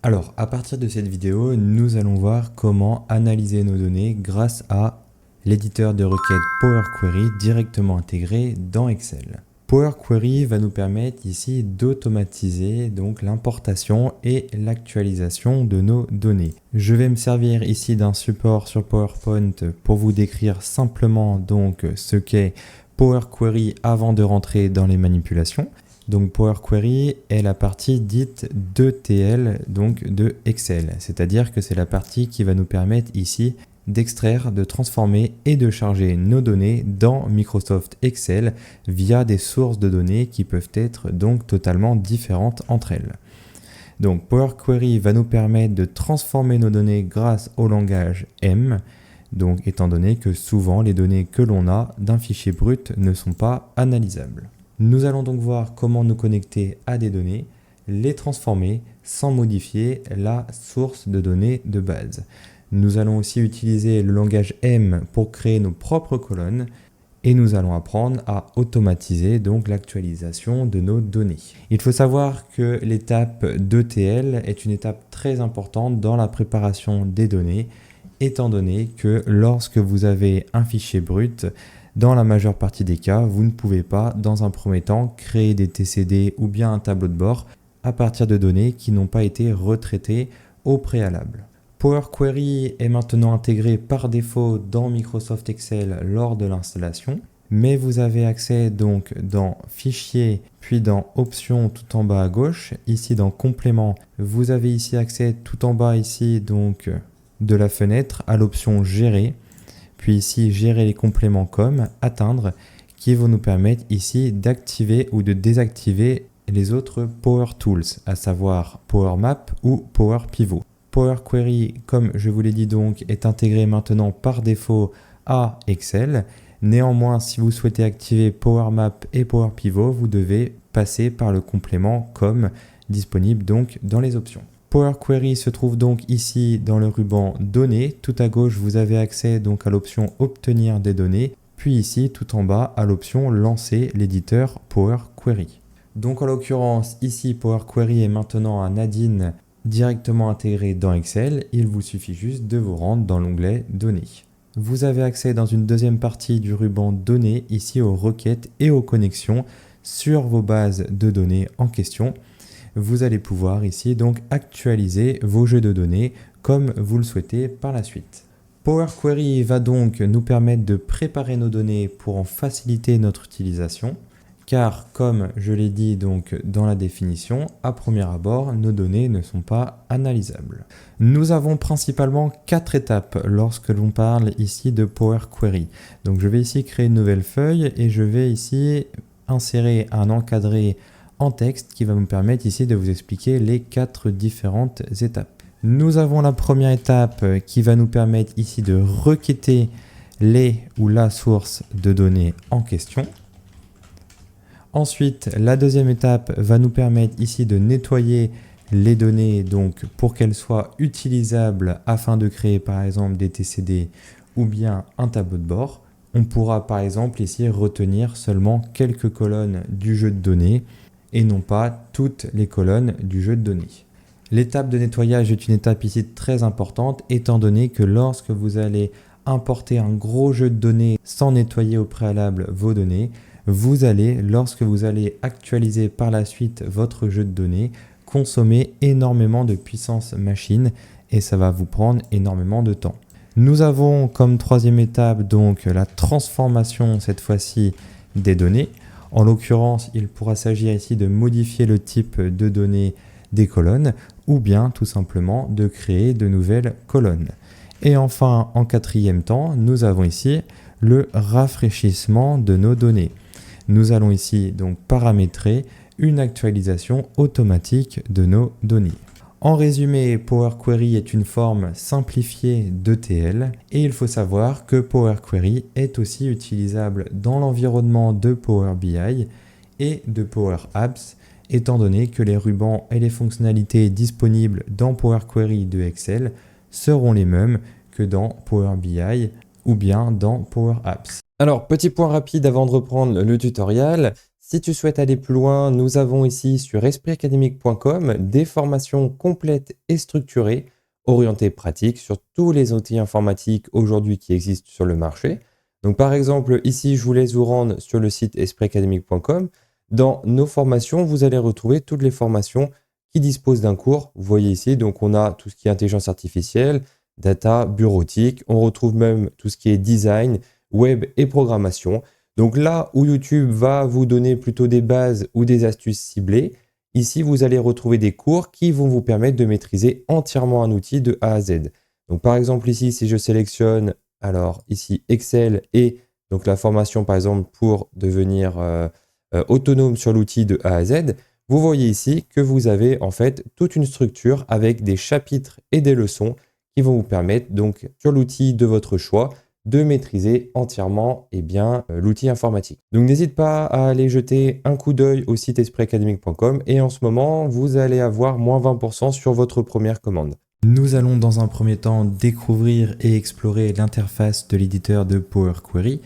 Alors, à partir de cette vidéo, nous allons voir comment analyser nos données grâce à l'éditeur de requêtes Power Query directement intégré dans Excel. Power Query va nous permettre ici d'automatiser donc l'importation et l'actualisation de nos données. Je vais me servir ici d'un support sur PowerPoint pour vous décrire simplement donc ce qu'est Power Query avant de rentrer dans les manipulations. Donc Power Query est la partie dite d'ETL, donc de Excel. C'est-à-dire que c'est la partie qui va nous permettre ici d'extraire, de transformer et de charger nos données dans Microsoft Excel via des sources de données qui peuvent être donc totalement différentes entre elles. Donc Power Query va nous permettre de transformer nos données grâce au langage M, donc étant donné que souvent les données que l'on a d'un fichier brut ne sont pas analysables. Nous allons donc voir comment nous connecter à des données, les transformer sans modifier la source de données de base. Nous allons aussi utiliser le langage M pour créer nos propres colonnes et nous allons apprendre à automatiser donc l'actualisation de nos données. Il faut savoir que l'étape d'ETL est une étape très importante dans la préparation des données, étant donné que lorsque vous avez un fichier brut, dans la majeure partie des cas, vous ne pouvez pas, dans un premier temps, créer des TCD ou bien un tableau de bord à partir de données qui n'ont pas été retraitées au préalable. Power Query est maintenant intégré par défaut dans Microsoft Excel lors de l'installation, mais vous avez accès donc dans Fichier, puis dans Options tout en bas à gauche. Ici dans Compléments, vous avez ici accès tout en bas ici donc de la fenêtre à l'option Gérer. Puis ici, gérer les compléments comme atteindre, qui vont nous permettre ici d'activer ou de désactiver les autres Power Tools, à savoir Power Map ou Power Pivot. Power Query, comme je vous l'ai dit donc, est intégré maintenant par défaut à Excel. Néanmoins, si vous souhaitez activer Power Map et Power Pivot, vous devez passer par le complément comme disponible donc dans les options. Power Query se trouve donc ici dans le ruban Données. Tout à gauche, vous avez accès donc à l'option Obtenir des données. Puis ici, tout en bas, à l'option Lancer l'éditeur Power Query. Donc en l'occurrence, ici, Power Query est maintenant un add-in directement intégré dans Excel. Il vous suffit juste de vous rendre dans l'onglet Données. Vous avez accès dans une deuxième partie du ruban Données, ici aux requêtes et aux connexions sur vos bases de données en question. Vous allez pouvoir ici donc actualiser vos jeux de données comme vous le souhaitez par la suite. Power Query va donc nous permettre de préparer nos données pour en faciliter notre utilisation, car comme je l'ai dit donc dans la définition, à premier abord, nos données ne sont pas analysables. Nous avons principalement 4 étapes lorsque l'on parle ici de Power Query. Donc je vais ici créer une nouvelle feuille et je vais ici insérer un encadré en texte qui va me permettre ici de vous expliquer les 4 différentes étapes. Nous avons la première étape qui va nous permettre ici de requêter les ou la source de données en question. Ensuite, la deuxième étape va nous permettre ici de nettoyer les données donc pour qu'elles soient utilisables afin de créer par exemple des TCD ou bien un tableau de bord. On pourra par exemple ici retenir seulement quelques colonnes du jeu de données et non pas toutes les colonnes du jeu de données. L'étape de nettoyage est une étape ici très importante étant donné que lorsque vous allez importer un gros jeu de données sans nettoyer au préalable vos données, vous allez, lorsque vous allez actualiser par la suite votre jeu de données, consommer énormément de puissance machine et ça va vous prendre énormément de temps. Nous avons comme troisième étape donc la transformation cette fois-ci des données. En l'occurrence, il pourra s'agir ici de modifier le type de données des colonnes ou bien tout simplement de créer de nouvelles colonnes. Et enfin, en quatrième temps, nous avons ici le rafraîchissement de nos données. Nous allons ici donc paramétrer une actualisation automatique de nos données. En résumé, Power Query est une forme simplifiée d'ETL et il faut savoir que Power Query est aussi utilisable dans l'environnement de Power BI et de Power Apps, étant donné que les rubans et les fonctionnalités disponibles dans Power Query de Excel seront les mêmes que dans Power BI ou bien dans Power Apps. Alors, petit point rapide avant de reprendre le tutoriel. Si tu souhaites aller plus loin, nous avons ici sur espritacadémique.com des formations complètes et structurées, orientées pratiques sur tous les outils informatiques aujourd'hui qui existent sur le marché. Donc par exemple, ici, je vous laisse vous rendre sur le site espritacadémique.com. Dans nos formations, vous allez retrouver toutes les formations qui disposent d'un cours. Vous voyez ici, donc on a tout ce qui est intelligence artificielle, data, bureautique. On retrouve même tout ce qui est design, web et programmation. Donc là où YouTube va vous donner plutôt des bases ou des astuces ciblées, ici vous allez retrouver des cours qui vont vous permettre de maîtriser entièrement un outil de A à Z. Donc par exemple ici, si je sélectionne alors ici Excel et donc la formation par exemple pour devenir autonome sur l'outil de A à Z, vous voyez ici que vous avez en fait toute une structure avec des chapitres et des leçons qui vont vous permettre donc sur l'outil de votre choix de maîtriser entièrement l'outil informatique. Donc n'hésite pas à aller jeter un coup d'œil au site espritacadémique.com et en ce moment, vous allez avoir moins 20% sur votre première commande. Nous allons dans un premier temps découvrir et explorer l'interface de l'éditeur de Power Query.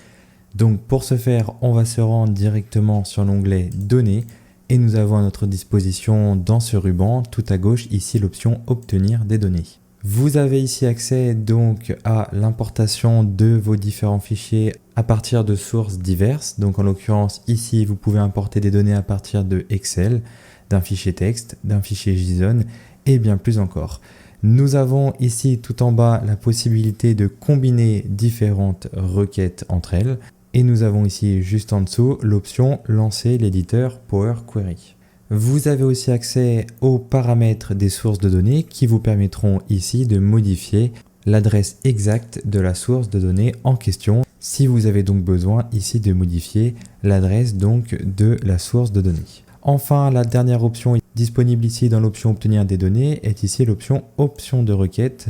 Donc pour ce faire, on va se rendre directement sur l'onglet Données et nous avons à notre disposition dans ce ruban, tout à gauche, ici l'option Obtenir des données. Vous avez ici accès donc à l'importation de vos différents fichiers à partir de sources diverses. Donc en l'occurrence ici vous pouvez importer des données à partir de Excel, d'un fichier texte, d'un fichier JSON et bien plus encore. Nous avons ici tout en bas la possibilité de combiner différentes requêtes entre elles. Et nous avons ici juste en dessous l'option Lancer l'éditeur Power Query. Vous avez aussi accès aux paramètres des sources de données qui vous permettront ici de modifier l'adresse exacte de la source de données en question si vous avez donc besoin ici de modifier l'adresse donc de la source de données. Enfin, la dernière option disponible ici dans l'option Obtenir des données est ici l'option Option de requête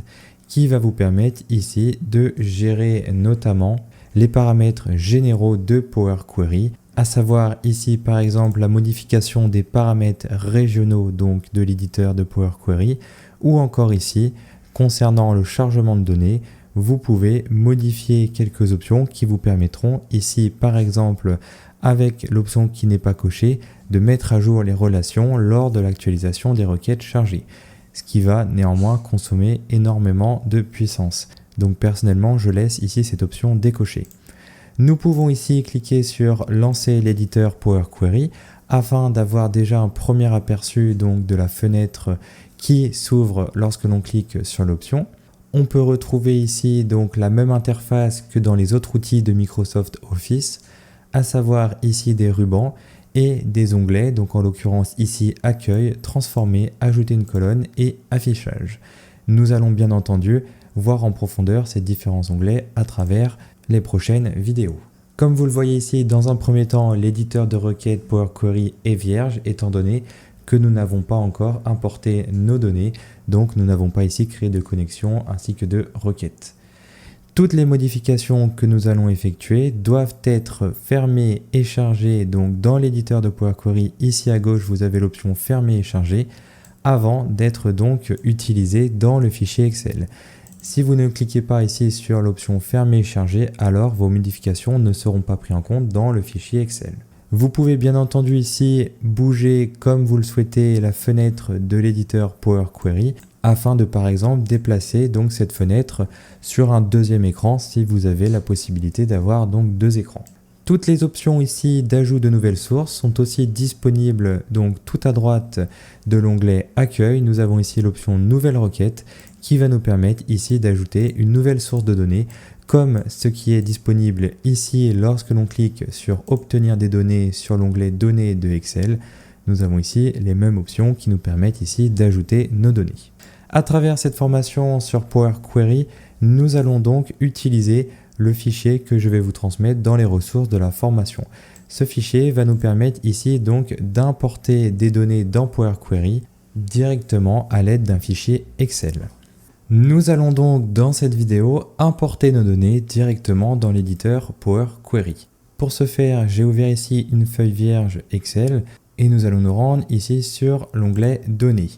qui va vous permettre ici de gérer notamment les paramètres généraux de Power Query, à savoir ici par exemple la modification des paramètres régionaux donc de l'éditeur de Power Query, ou encore ici concernant le chargement de données, vous pouvez modifier quelques options qui vous permettront ici par exemple avec l'option qui n'est pas cochée de mettre à jour les relations lors de l'actualisation des requêtes chargées, ce qui va néanmoins consommer énormément de puissance. Donc personnellement, je laisse ici cette option décochée. Nous pouvons ici cliquer sur Lancer l'éditeur Power Query afin d'avoir déjà un premier aperçu donc de la fenêtre qui s'ouvre lorsque l'on clique sur l'option. On peut retrouver ici donc la même interface que dans les autres outils de Microsoft Office, à savoir ici des rubans et des onglets, donc en l'occurrence ici Accueil, Transformer, Ajouter une colonne et Affichage. Nous allons bien entendu voir en profondeur ces différents onglets à travers les prochaines vidéos. Comme vous le voyez ici, dans un premier temps, l'éditeur de requête Power Query est vierge étant donné que nous n'avons pas encore importé nos données, donc nous n'avons pas ici créé de connexion ainsi que de requêtes. Toutes les modifications que nous allons effectuer doivent être fermées et chargées donc dans l'éditeur de Power Query. Ici à gauche, vous avez l'option fermer et charger avant d'être donc utilisées dans le fichier Excel. Si vous ne cliquez pas ici sur l'option fermer et charger, alors vos modifications ne seront pas prises en compte dans le fichier Excel. Vous pouvez bien entendu ici bouger comme vous le souhaitez la fenêtre de l'éditeur Power Query afin de par exemple déplacer donc cette fenêtre sur un deuxième écran si vous avez la possibilité d'avoir donc deux écrans. Toutes les options ici d'ajout de nouvelles sources sont aussi disponibles donc tout à droite de l'onglet Accueil. Nous avons ici l'option Nouvelle requête qui va nous permettre ici d'ajouter une nouvelle source de données comme ce qui est disponible ici lorsque l'on clique sur Obtenir des données sur l'onglet Données de Excel. Nous avons ici les mêmes options qui nous permettent ici d'ajouter nos données. À travers cette formation sur Power Query, nous allons donc utiliser le fichier que je vais vous transmettre dans les ressources de la formation. Ce fichier va nous permettre ici donc d'importer des données dans Power Query directement à l'aide d'un fichier Excel. Nous allons donc dans cette vidéo importer nos données directement dans l'éditeur Power Query. Pour ce faire, j'ai ouvert ici une feuille vierge Excel et nous allons nous rendre ici sur l'onglet Données.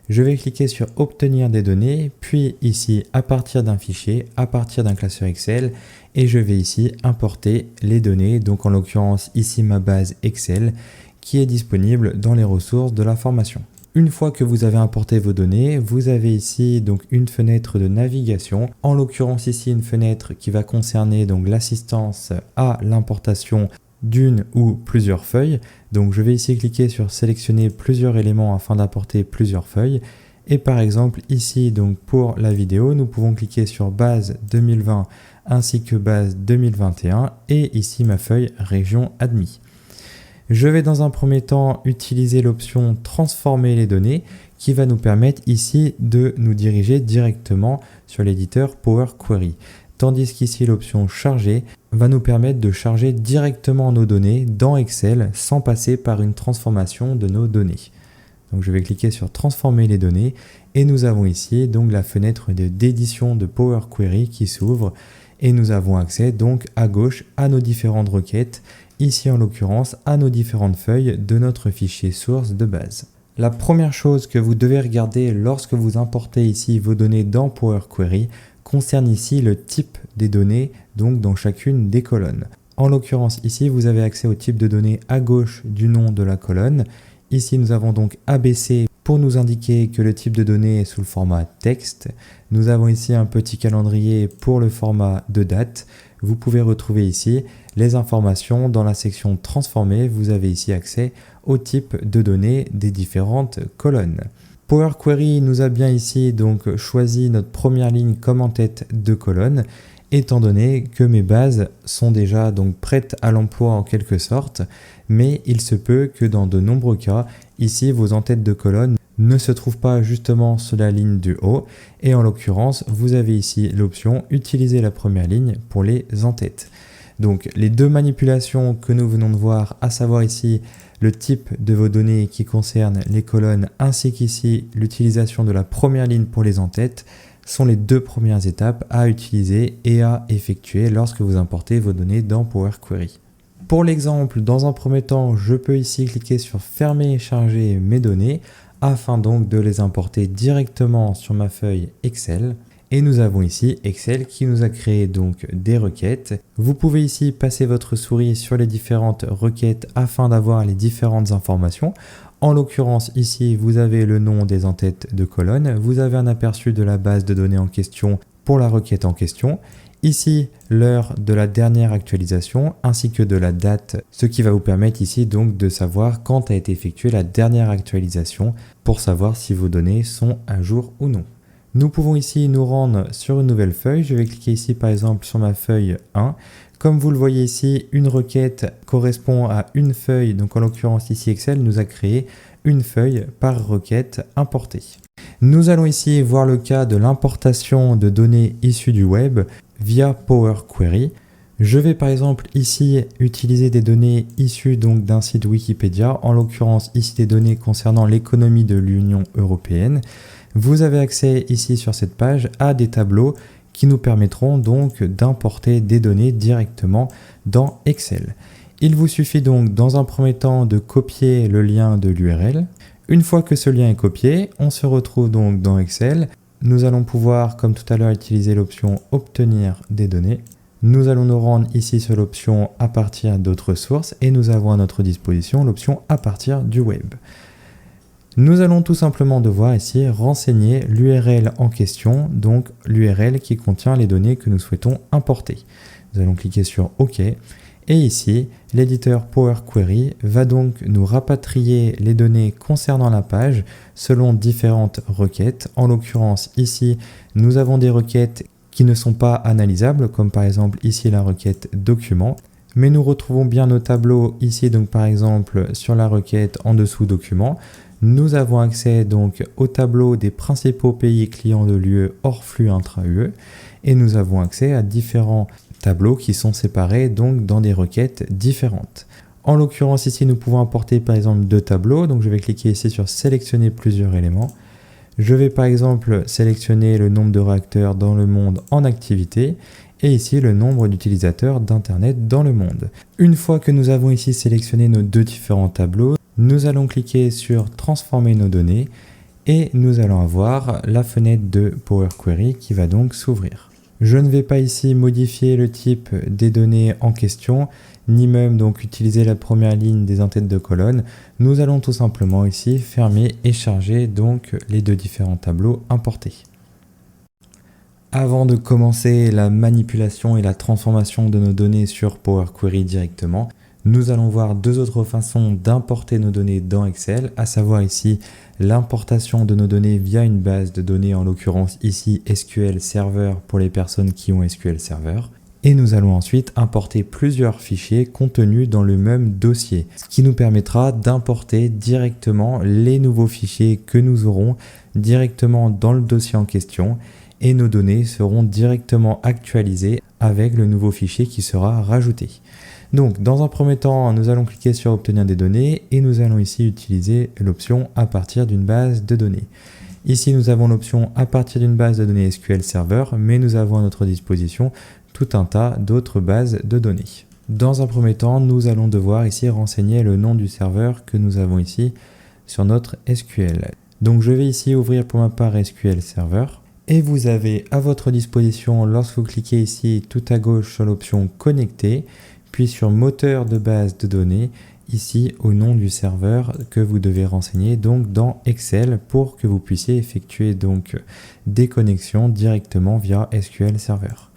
Je vais cliquer sur obtenir des données, puis ici à partir d'un fichier, à partir d'un classeur Excel, et je vais ici importer les données, donc en l'occurrence ici ma base Excel qui est disponible dans les ressources de la formation. Une fois que vous avez importé vos données, vous avez ici donc une fenêtre de navigation, en l'occurrence ici une fenêtre qui va concerner donc l'assistance à l'importation d'une ou plusieurs feuilles. Donc je vais ici cliquer sur sélectionner plusieurs éléments afin d'apporter plusieurs feuilles. Et par exemple ici donc pour la vidéo, nous pouvons cliquer sur base 2020 ainsi que base 2021 et ici ma feuille région admis. Je vais dans un premier temps utiliser l'option transformer les données qui va nous permettre ici de nous diriger directement sur l'éditeur Power Query. Tandis qu'ici l'option charger va nous permettre de charger directement nos données dans Excel sans passer par une transformation de nos données. Donc je vais cliquer sur transformer les données et nous avons ici donc la fenêtre d'édition de Power Query qui s'ouvre et nous avons accès donc à gauche à nos différentes requêtes, ici en l'occurrence à nos différentes feuilles de notre fichier source de base. La première chose que vous devez regarder lorsque vous importez ici vos données dans Power Query concerne ici le type des données, donc dans chacune des colonnes. En l'occurrence ici, vous avez accès au type de données à gauche du nom de la colonne. Ici, nous avons donc ABC pour nous indiquer que le type de données est sous le format texte. Nous avons ici un petit calendrier pour le format de date. Vous pouvez retrouver ici les informations dans la section transformer. Vous avez ici accès au type de données des différentes colonnes. Power Query nous a bien ici donc choisi notre première ligne comme en tête de colonne, étant donné que mes bases sont déjà donc prêtes à l'emploi en quelque sorte, mais il se peut que dans de nombreux cas, ici vos en-têtes de colonne ne se trouvent pas justement sur la ligne du haut, et en l'occurrence, vous avez ici l'option utiliser la première ligne pour les en-têtes. Donc les deux manipulations que nous venons de voir, à savoir ici le type de vos données qui concerne les colonnes ainsi qu'ici l'utilisation de la première ligne pour les en-têtes, sont les deux premières étapes à utiliser et à effectuer lorsque vous importez vos données dans Power Query. Pour l'exemple, dans un premier temps, je peux ici cliquer sur fermer et charger mes données afin donc de les importer directement sur ma feuille Excel. Et nous avons ici Excel qui nous a créé donc des requêtes. Vous pouvez ici passer votre souris sur les différentes requêtes afin d'avoir les différentes informations. En l'occurrence ici, vous avez le nom des en-têtes de colonne. Vous avez un aperçu de la base de données en question pour la requête en question. Ici, l'heure de la dernière actualisation ainsi que de la date, ce qui va vous permettre ici donc de savoir quand a été effectuée la dernière actualisation pour savoir si vos données sont à jour ou non. Nous pouvons ici nous rendre sur une nouvelle feuille. Je vais cliquer ici par exemple sur ma feuille 1. Comme vous le voyez ici, une requête correspond à une feuille. Donc en l'occurrence ici Excel nous a créé une feuille par requête importée. Nous allons ici voir le cas de l'importation de données issues du web via Power Query. Je vais par exemple ici utiliser des données issues donc d'un site Wikipédia, en l'occurrence ici des données concernant l'économie de l'Union européenne. Vous avez accès ici sur cette page à des tableaux qui nous permettront donc d'importer des données directement dans Excel. Il vous suffit donc dans un premier temps de copier le lien de l'URL. Une fois que ce lien est copié, on se retrouve donc dans Excel. Nous allons pouvoir, comme tout à l'heure, utiliser l'option « Obtenir des données ». Nous allons nous rendre ici sur l'option « À partir d'autres sources » et nous avons à notre disposition l'option « À partir du web ». Nous allons tout simplement devoir ici renseigner l'URL en question, donc l'URL qui contient les données que nous souhaitons importer. Nous allons cliquer sur OK. Et ici, l'éditeur Power Query va donc nous rapatrier les données concernant la page selon différentes requêtes. En l'occurrence, ici, nous avons des requêtes qui ne sont pas analysables, comme par exemple ici la requête document. Mais nous retrouvons bien nos tableaux ici, donc par exemple sur la requête en dessous document. Nous avons accès donc au tableau des principaux pays clients de l'UE hors flux intra-UE et nous avons accès à différents tableaux qui sont séparés donc dans des requêtes différentes. En l'occurrence ici nous pouvons importer par exemple deux tableaux, donc je vais cliquer ici sur sélectionner plusieurs éléments. Je vais par exemple sélectionner le nombre de réacteurs dans le monde en activité et ici le nombre d'utilisateurs d'internet dans le monde. Une fois que nous avons ici sélectionné nos deux différents tableaux, nous allons cliquer sur transformer nos données et nous allons avoir la fenêtre de Power Query qui va donc s'ouvrir. Je ne vais pas ici modifier le type des données en question, ni même donc utiliser la première ligne des en-têtes de colonne. Nous allons tout simplement ici fermer et charger donc les deux différents tableaux importés. Avant de commencer la manipulation et la transformation de nos données sur Power Query directement, nous allons voir deux autres façons d'importer nos données dans Excel, à savoir ici l'importation de nos données via une base de données, en l'occurrence ici SQL Server pour les personnes qui ont SQL Server. Et nous allons ensuite importer plusieurs fichiers contenus dans le même dossier, ce qui nous permettra d'importer directement les nouveaux fichiers que nous aurons directement dans le dossier en question, et nos données seront directement actualisées avec le nouveau fichier qui sera rajouté. Donc, dans un premier temps, nous allons cliquer sur obtenir des données et nous allons ici utiliser l'option à partir d'une base de données. Ici, nous avons l'option à partir d'une base de données SQL Server, mais nous avons à notre disposition tout un tas d'autres bases de données. Dans un premier temps, nous allons devoir ici renseigner le nom du serveur que nous avons ici sur notre SQL. Donc, je vais ici ouvrir pour ma part SQL Server. Et vous avez à votre disposition, lorsque vous cliquez ici tout à gauche sur l'option Connecter, puis sur moteur de base de données, ici au nom du serveur que vous devez renseigner donc dans Excel pour que vous puissiez effectuer donc des connexions directement via SQL Server.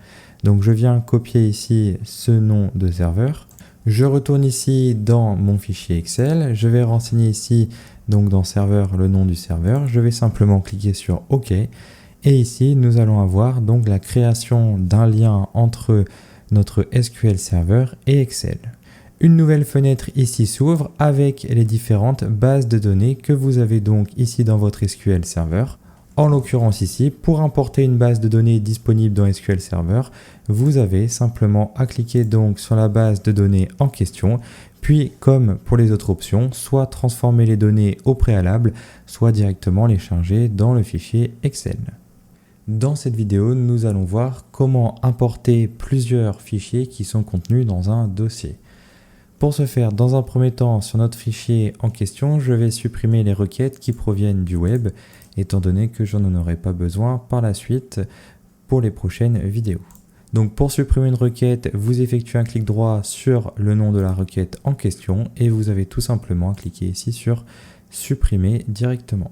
Donc je viens copier ici ce nom de serveur. Je retourne ici dans mon fichier Excel. Je vais renseigner ici donc dans serveur le nom du serveur. Je vais simplement cliquer sur OK. Et ici nous allons avoir donc la création d'un lien entre notre SQL Server et Excel. Une nouvelle fenêtre ici s'ouvre avec les différentes bases de données que vous avez donc ici dans votre SQL Server. En l'occurrence ici, pour importer une base de données disponible dans SQL Server, vous avez simplement à cliquer donc sur la base de données en question, puis comme pour les autres options, soit transformer les données au préalable, soit directement les charger dans le fichier Excel. Dans cette vidéo, nous allons voir comment importer plusieurs fichiers qui sont contenus dans un dossier. Pour ce faire, dans un premier temps, sur notre fichier en question, je vais supprimer les requêtes qui proviennent du web, étant donné que je n'en aurai pas besoin par la suite pour les prochaines vidéos. Donc pour supprimer une requête, vous effectuez un clic droit sur le nom de la requête en question et vous avez tout simplement à cliquer ici sur supprimer directement.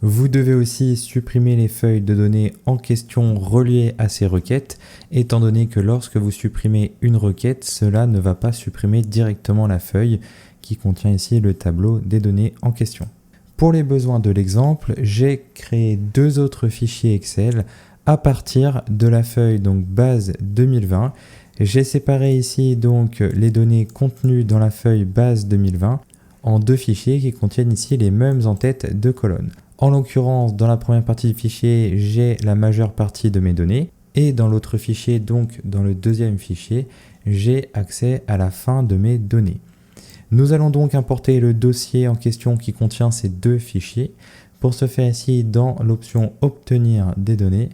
Vous devez aussi supprimer les feuilles de données en question reliées à ces requêtes, étant donné que lorsque vous supprimez une requête, cela ne va pas supprimer directement la feuille qui contient ici le tableau des données en question. Pour les besoins de l'exemple, j'ai créé deux autres fichiers Excel à partir de la feuille donc base 2020. J'ai séparé ici donc les données contenues dans la feuille base 2020 en deux fichiers qui contiennent ici les mêmes en-têtes de colonnes. En l'occurrence, dans la première partie du fichier, j'ai la majeure partie de mes données et dans l'autre fichier, donc dans le deuxième fichier, j'ai accès à la fin de mes données. Nous allons donc importer le dossier en question qui contient ces deux fichiers. Pour ce faire ici, dans l'option Obtenir des données,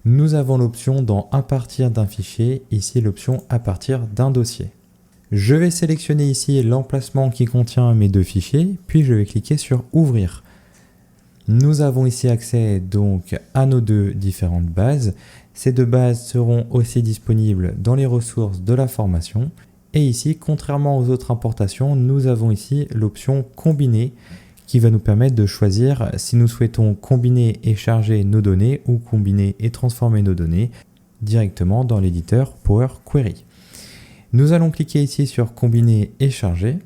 nous avons l'option dans À partir d'un fichier, ici l'option À partir d'un dossier. Je vais sélectionner ici l'emplacement qui contient mes deux fichiers, puis je vais cliquer sur Ouvrir. Nous avons ici accès donc à nos deux différentes bases. Ces deux bases seront aussi disponibles dans les ressources de la formation. Et ici, contrairement aux autres importations, nous avons ici l'option Combiner qui va nous permettre de choisir si nous souhaitons combiner et charger nos données ou combiner et transformer nos données directement dans l'éditeur Power Query. Nous allons cliquer ici sur Combiner et charger.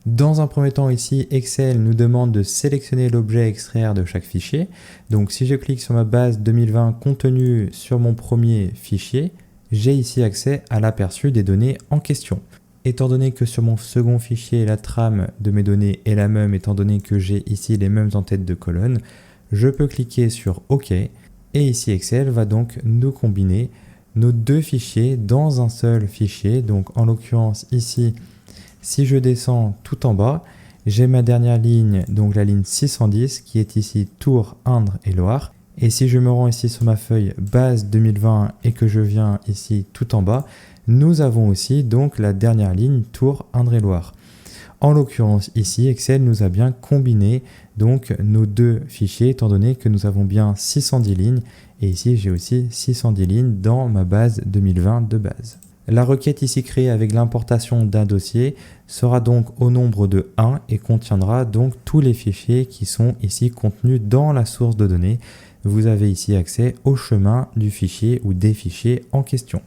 Dans un premier temps ici, Excel nous demande de sélectionner l'objet à extraire de chaque fichier. Donc si je clique sur ma base 2020 contenue sur mon premier fichier, j'ai ici accès à l'aperçu des données en question. Étant donné que sur mon second fichier, la trame de mes données est la même, étant donné que j'ai ici les mêmes en-têtes de colonne, je peux cliquer sur OK. Et ici, Excel va donc nous combiner nos deux fichiers dans un seul fichier. Donc en l'occurrence ici, si je descends tout en bas, j'ai ma dernière ligne, donc la ligne 610 qui est ici Tours, Indre et Loire. Et si je me rends ici sur ma feuille base 2020 et que je viens ici tout en bas, nous avons aussi donc la dernière ligne Tours, Indre et Loire. En l'occurrence ici, Excel nous a bien combiné donc nos deux fichiers étant donné que nous avons bien 610 lignes et ici j'ai aussi 610 lignes dans ma base 2020 de base. La requête ici créée avec l'importation d'un dossier sera donc au nombre de 1 et contiendra donc tous les fichiers qui sont ici contenus dans la source de données. Vous avez ici accès au chemin du fichier ou des fichiers en question.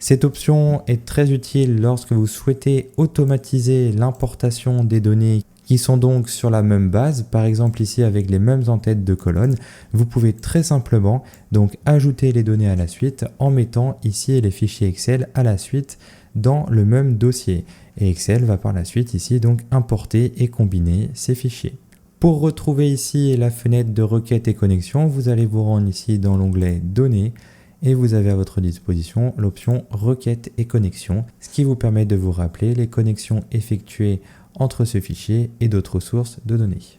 Cette option est très utile lorsque vous souhaitez automatiser l'importation des données qui sont donc sur la même base, par exemple ici avec les mêmes en-têtes de colonnes. Vous pouvez très simplement donc ajouter les données à la suite en mettant ici les fichiers Excel à la suite dans le même dossier. Et Excel va par la suite ici donc importer et combiner ces fichiers. Pour retrouver ici la fenêtre de requête et connexion, vous allez vous rendre ici dans l'onglet Données et vous avez à votre disposition l'option Requête et connexion, ce qui vous permet de vous rappeler les connexions effectuées entre ce fichier et d'autres sources de données.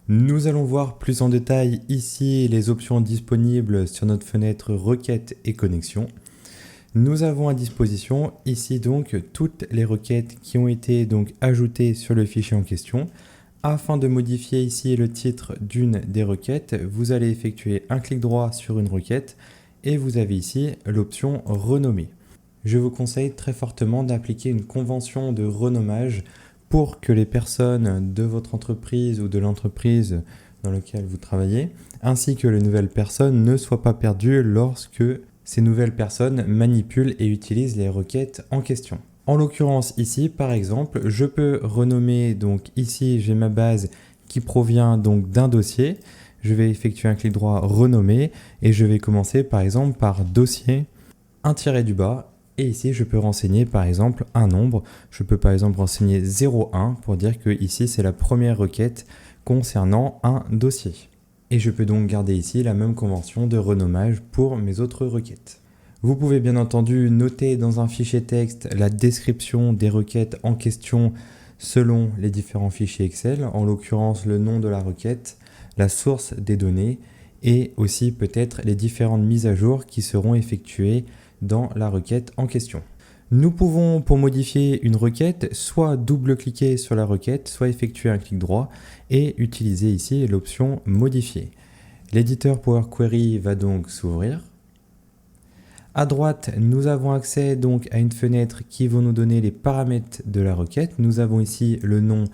Nous allons voir plus en détail ici les options disponibles sur notre fenêtre Requête et connexion. Nous avons à disposition ici donc toutes les requêtes qui ont été donc ajoutées sur le fichier en question. Afin de modifier ici le titre d'une des requêtes, vous allez effectuer un clic droit sur une requête et vous avez ici l'option Renommer. Je vous conseille très fortement d'appliquer une convention de renommage pour que les personnes de votre entreprise ou de l'entreprise dans laquelle vous travaillez, ainsi que les nouvelles personnes ne soient pas perdues lorsque ces nouvelles personnes manipulent et utilisent les requêtes en question. En l'occurrence ici, par exemple, je peux renommer, donc ici j'ai ma base qui provient donc d'un dossier. Je vais effectuer un clic droit renommer et je vais commencer par exemple par dossier, un tiret du bas. Et ici, je peux renseigner par exemple un nombre. Je peux par exemple renseigner 0,1 pour dire que ici, c'est la première requête concernant un dossier. Et je peux donc garder ici la même convention de renommage pour mes autres requêtes. Vous pouvez bien entendu noter dans un fichier texte la description des requêtes en question selon les différents fichiers Excel, en l'occurrence le nom de la requête, la source des données et aussi peut-être les différentes mises à jour qui seront effectuées dans la requête en question. Nous pouvons, pour modifier une requête, soit double-cliquer sur la requête, soit effectuer un clic droit et utiliser ici l'option Modifier. L'éditeur Power Query va donc s'ouvrir. À droite, nous avons accès donc à une fenêtre qui va nous donner les paramètres de la requête. Nous avons ici le nom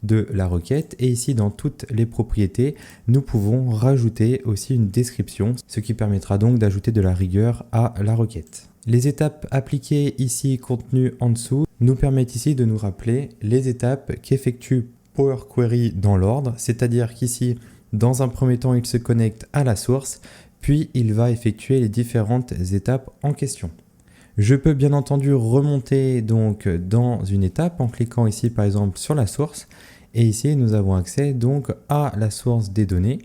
de la requête et ici dans toutes les propriétés, nous pouvons rajouter aussi une description, ce qui permettra donc d'ajouter de la rigueur à la requête. Les étapes appliquées ici contenues en dessous nous permettent ici de nous rappeler les étapes qu'effectue Power Query dans l'ordre, c'est-à-dire qu'ici, dans un premier temps, il se connecte à la source, puis il va effectuer les différentes étapes en question. Je peux bien entendu remonter donc dans une étape en cliquant ici par exemple sur la source et ici nous avons accès donc à la source des données.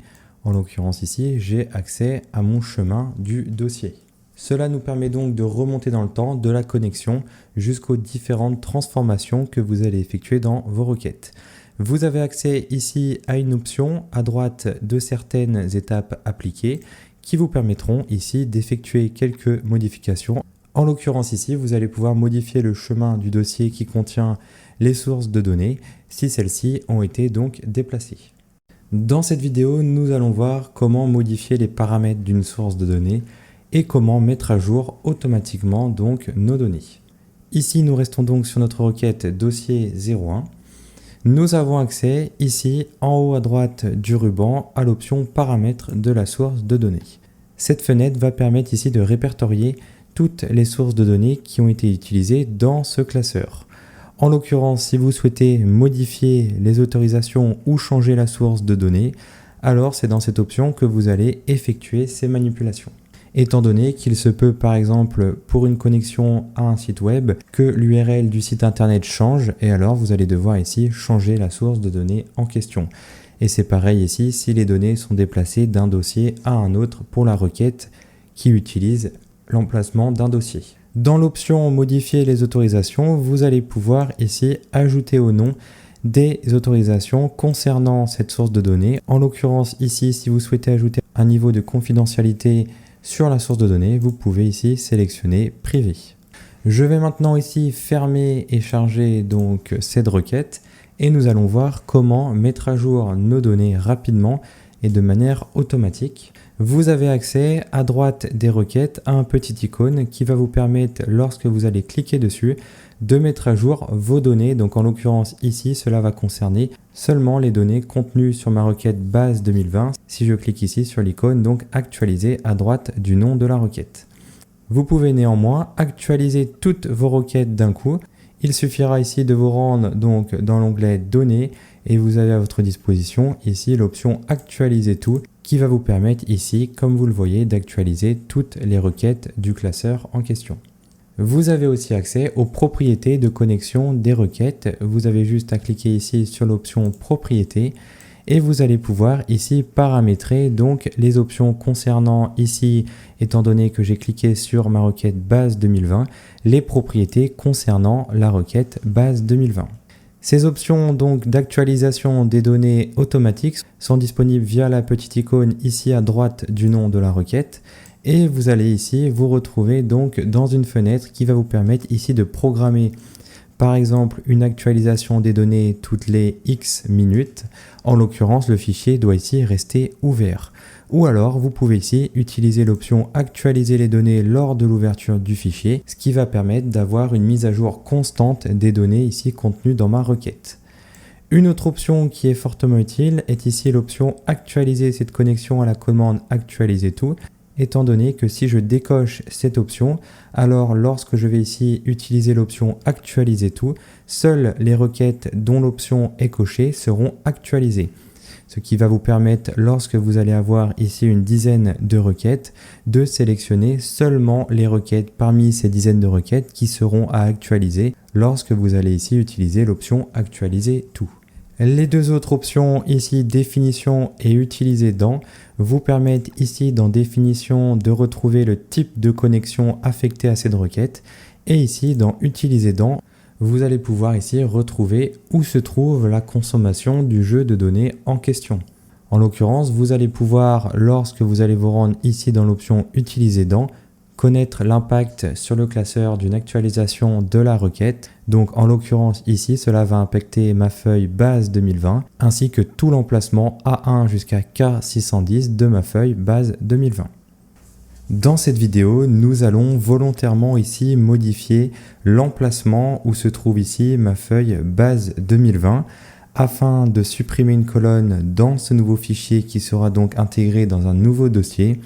En l'occurrence ici j'ai accès à mon chemin du dossier. Cela nous permet donc de remonter dans le temps de la connexion jusqu'aux différentes transformations que vous allez effectuer dans vos requêtes. Vous avez accès ici à une option à droite de certaines étapes appliquées qui vous permettront ici d'effectuer quelques modifications. En l'occurrence ici, vous allez pouvoir modifier le chemin du dossier qui contient les sources de données si celles-ci ont été donc déplacées. Dans cette vidéo, nous allons voir comment modifier les paramètres d'une source de données et comment mettre à jour automatiquement donc nos données. Ici, nous restons donc sur notre requête dossier 01. Nous avons accès ici en haut à droite du ruban à l'option paramètres de la source de données. Cette fenêtre va permettre ici de répertorier toutes les sources de données qui ont été utilisées dans ce classeur. En l'occurrence, si vous souhaitez modifier les autorisations ou changer la source de données, alors c'est dans cette option que vous allez effectuer ces manipulations. Étant donné qu'il se peut par exemple pour une connexion à un site web que l'URL du site internet change et alors vous allez devoir ici changer la source de données en question. Et c'est pareil ici si les données sont déplacées d'un dossier à un autre pour la requête qui utilise l'emplacement d'un dossier. Dans l'option modifier les autorisations, vous allez pouvoir ici ajouter au nom des autorisations concernant cette source de données. En l'occurrence ici, si vous souhaitez ajouter un niveau de confidentialité sur la source de données, vous pouvez ici sélectionner privé. Je vais maintenant ici fermer et charger donc cette requête et nous allons voir comment mettre à jour nos données rapidement et de manière automatique. Vous avez accès à droite des requêtes à un petit icône qui va vous permettre, lorsque vous allez cliquer dessus, de mettre à jour vos données. Donc en l'occurrence ici, cela va concerner seulement les données contenues sur ma requête base 2020. Si je clique ici sur l'icône, donc actualiser à droite du nom de la requête. Vous pouvez néanmoins actualiser toutes vos requêtes d'un coup. Il suffira ici de vous rendre donc dans l'onglet données et vous avez à votre disposition ici l'option actualiser tout qui va vous permettre ici, comme vous le voyez, d'actualiser toutes les requêtes du classeur en question. Vous avez aussi accès aux propriétés de connexion des requêtes. Vous avez juste à cliquer ici sur l'option propriétés et vous allez pouvoir ici paramétrer donc les options concernant ici, étant donné que j'ai cliqué sur ma requête base 2020, les propriétés concernant la requête base 2020. Ces options donc d'actualisation des données automatiques sont disponibles via la petite icône ici à droite du nom de la requête et vous allez ici vous retrouver donc dans une fenêtre qui va vous permettre ici de programmer par exemple une actualisation des données toutes les X minutes. En l'occurrence, le fichier doit ici rester ouvert. Ou alors, vous pouvez ici utiliser l'option actualiser les données lors de l'ouverture du fichier, ce qui va permettre d'avoir une mise à jour constante des données ici contenues dans ma requête. Une autre option qui est fortement utile est ici l'option actualiser cette connexion à la commande actualiser tout, étant donné que si je décoche cette option, alors lorsque je vais ici utiliser l'option actualiser tout, seules les requêtes dont l'option est cochée seront actualisées. Ce qui va vous permettre, lorsque vous allez avoir ici une dizaine de requêtes, de sélectionner seulement les requêtes parmi ces dizaines de requêtes qui seront à actualiser lorsque vous allez ici utiliser l'option actualiser tout. Les deux autres options ici, définition et utiliser dans, vous permettent ici dans définition de retrouver le type de connexion affecté à cette requête et ici dans utiliser dans, vous allez pouvoir ici retrouver où se trouve la consommation du jeu de données en question. En l'occurrence, vous allez pouvoir, lorsque vous allez vous rendre ici dans l'option utiliser dans, connaître l'impact sur le classeur d'une actualisation de la requête. Donc en l'occurrence ici, cela va impacter ma feuille base 2020 ainsi que tout l'emplacement A1 jusqu'à K610 de ma feuille base 2020. Dans cette vidéo, nous allons volontairement ici modifier l'emplacement où se trouve ici ma feuille base 2020 afin de supprimer une colonne dans ce nouveau fichier qui sera donc intégré dans un nouveau dossier.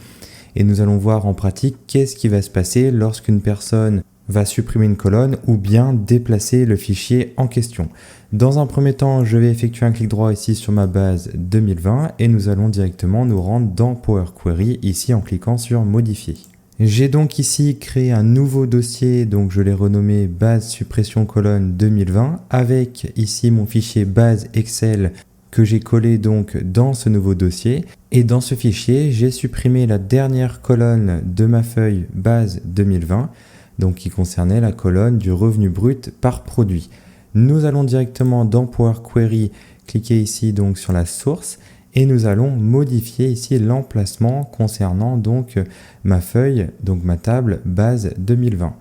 Et nous allons voir en pratique qu'est-ce qui va se passer lorsqu'une personne va supprimer une colonne ou bien déplacer le fichier en question. Dans un premier temps, je vais effectuer un clic droit ici sur ma base 2020 et nous allons directement nous rendre dans Power Query ici en cliquant sur modifier. J'ai donc ici créé un nouveau dossier, donc je l'ai renommé base suppression colonne 2020 avec ici mon fichier base Excel que j'ai collé donc dans ce nouveau dossier. Et dans ce fichier, j'ai supprimé la dernière colonne de ma feuille base 2020, donc qui concernait la colonne du revenu brut par produit. Nous allons directement dans Power Query, cliquer ici donc sur la source et nous allons modifier ici l'emplacement concernant donc ma feuille, donc ma table base 2020.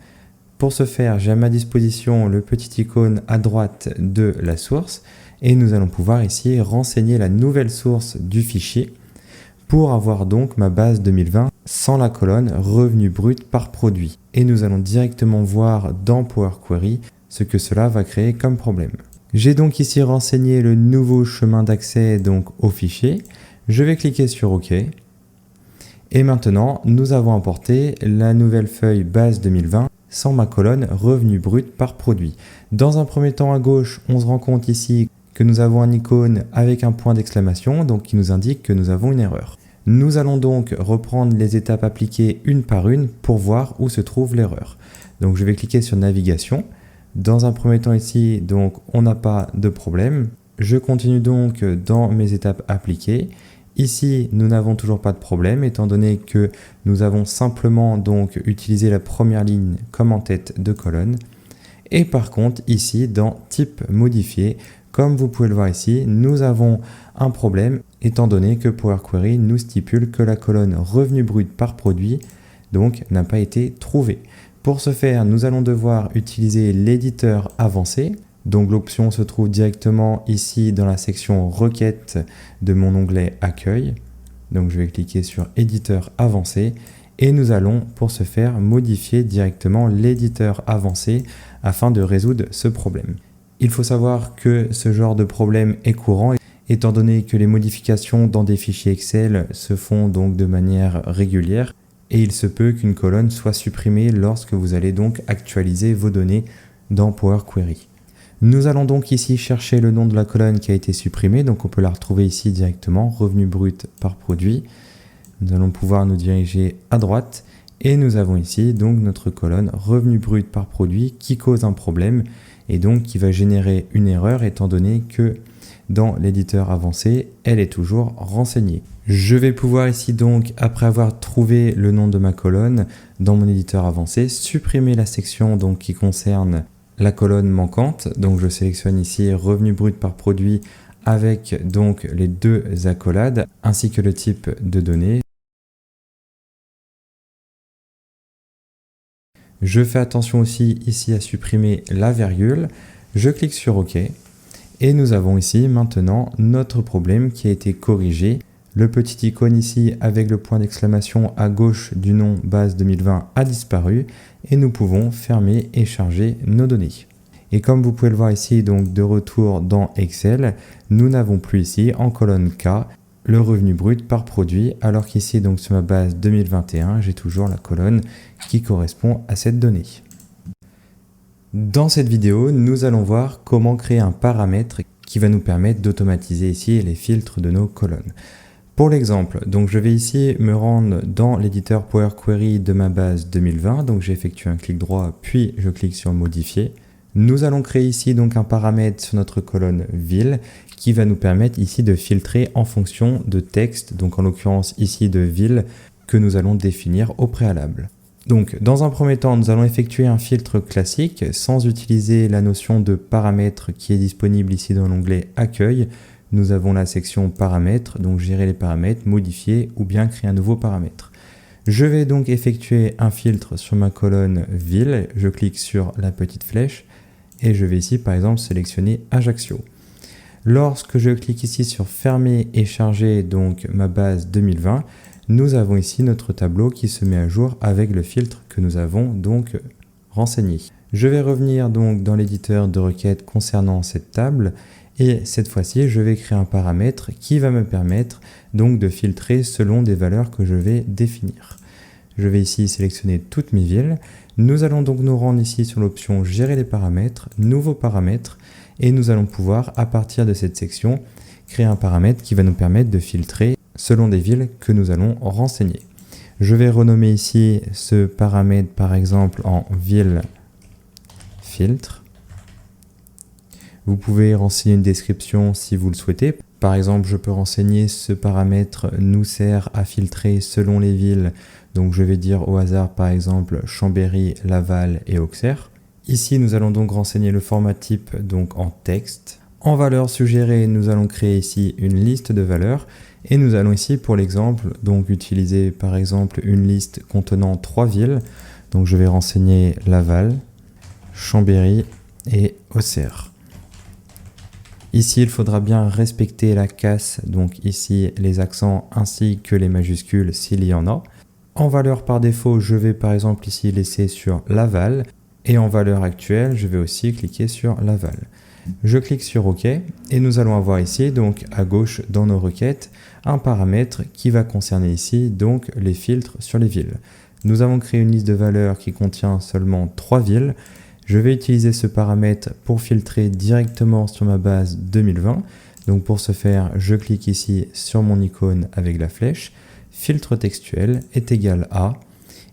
Pour ce faire, j'ai à ma disposition le petit icône à droite de la source et nous allons pouvoir ici renseigner la nouvelle source du fichier pour avoir donc ma base 2020 sans la colonne revenu brut par produit. Et nous allons directement voir dans Power Query ce que cela va créer comme problème. J'ai donc ici renseigné le nouveau chemin d'accès donc au fichier. Je vais cliquer sur OK. Et maintenant, nous avons importé la nouvelle feuille base 2020 sans ma colonne revenu brut par produit. Dans un premier temps à gauche, on se rend compte ici que nous avons un icône avec un point d'exclamation, donc qui nous indique que nous avons une erreur. Nous allons donc reprendre les étapes appliquées une par une pour voir où se trouve l'erreur. Donc je vais cliquer sur navigation. Dans un premier temps ici, donc on n'a pas de problème. Je continue donc dans mes étapes appliquées. Ici, nous n'avons toujours pas de problème étant donné que nous avons simplement donc utilisé la première ligne comme en tête de colonne. Et par contre, ici, dans type modifié, comme vous pouvez le voir ici, nous avons un problème étant donné que Power Query nous stipule que la colonne revenu brut par produit donc n'a pas été trouvée. Pour ce faire, nous allons devoir utiliser l'éditeur avancé. Donc l'option se trouve directement ici dans la section requête de mon onglet accueil. Donc je vais cliquer sur éditeur avancé et nous allons pour ce faire modifier directement l'éditeur avancé afin de résoudre ce problème. Il faut savoir que ce genre de problème est courant étant donné que les modifications dans des fichiers Excel se font donc de manière régulière et il se peut qu'une colonne soit supprimée lorsque vous allez donc actualiser vos données dans Power Query. Nous allons donc ici chercher le nom de la colonne qui a été supprimée, donc on peut la retrouver ici directement, revenu brut par produit. Nous allons pouvoir nous diriger à droite et nous avons ici donc notre colonne revenu brut par produit qui cause un problème et donc qui va générer une erreur étant donné que dans l'éditeur avancé, elle est toujours renseignée. Je vais pouvoir ici donc, après avoir trouvé le nom de ma colonne dans mon éditeur avancé, supprimer la section donc qui concerne la colonne manquante. Donc je sélectionne ici revenu brut par produit avec donc les deux accolades ainsi que le type de données. Je fais attention aussi ici à supprimer la virgule. Je clique sur OK. Et nous avons ici maintenant notre problème qui a été corrigé. Le petit icône ici avec le point d'exclamation à gauche du nom base 2020 a disparu et nous pouvons fermer et charger nos données. Et comme vous pouvez le voir ici, donc de retour dans Excel, nous n'avons plus ici en colonne K le revenu brut par produit, alors qu'ici donc sur ma base 2021, j'ai toujours la colonne qui correspond à cette donnée. Dans cette vidéo, nous allons voir comment créer un paramètre qui va nous permettre d'automatiser ici les filtres de nos colonnes. Pour l'exemple, donc je vais ici me rendre dans l'éditeur Power Query de ma base 2020, donc j'effectue un clic droit puis je clique sur modifier. Nous allons créer ici donc un paramètre sur notre colonne ville qui va nous permettre ici de filtrer en fonction de texte, donc en l'occurrence ici de ville que nous allons définir au préalable. Donc dans un premier temps, nous allons effectuer un filtre classique sans utiliser la notion de paramètre qui est disponible ici dans l'onglet accueil. Nous avons la section paramètres, donc gérer les paramètres, modifier ou bien créer un nouveau paramètre. Je vais donc effectuer un filtre sur ma colonne ville, je clique sur la petite flèche et je vais ici par exemple sélectionner Ajaccio. Lorsque je clique ici sur fermer et charger donc ma base 2020, nous avons ici notre tableau qui se met à jour avec le filtre que nous avons donc renseigné. Je vais revenir donc dans l'éditeur de requêtes concernant cette table et cette fois-ci je vais créer un paramètre qui va me permettre donc de filtrer selon des valeurs que je vais définir. Je vais ici sélectionner toutes mes villes. Nous allons donc nous rendre ici sur l'option gérer les paramètres, nouveaux paramètres et nous allons pouvoir à partir de cette section créer un paramètre qui va nous permettre de filtrer selon des villes que nous allons renseigner. Je vais renommer ici ce paramètre par exemple en ville filtre. Vous pouvez renseigner une description si vous le souhaitez. Par exemple, je peux renseigner ce paramètre nous sert à filtrer selon les villes. Donc je vais dire au hasard par exemple Chambéry, Laval et Auxerre. Ici, nous allons donc renseigner le format type donc en texte. En valeurs suggérées, nous allons créer ici une liste de valeurs. Et nous allons ici, pour l'exemple, donc utiliser par exemple une liste contenant 3 villes. Donc je vais renseigner Laval, Chambéry et Auxerre. Ici, il faudra bien respecter la casse, donc ici les accents ainsi que les majuscules s'il y en a. En valeur par défaut, je vais par exemple ici laisser sur Laval. Et en valeur actuelle, je vais aussi cliquer sur Laval. Je clique sur OK et nous allons avoir ici, donc à gauche dans nos requêtes, un paramètre qui va concerner ici donc les filtres sur les villes. Nous avons créé une liste de valeurs qui contient seulement 3 villes. Je vais utiliser ce paramètre pour filtrer directement sur ma base 2020. Donc pour ce faire, je clique ici sur mon icône avec la flèche. Filtre textuel est égal à.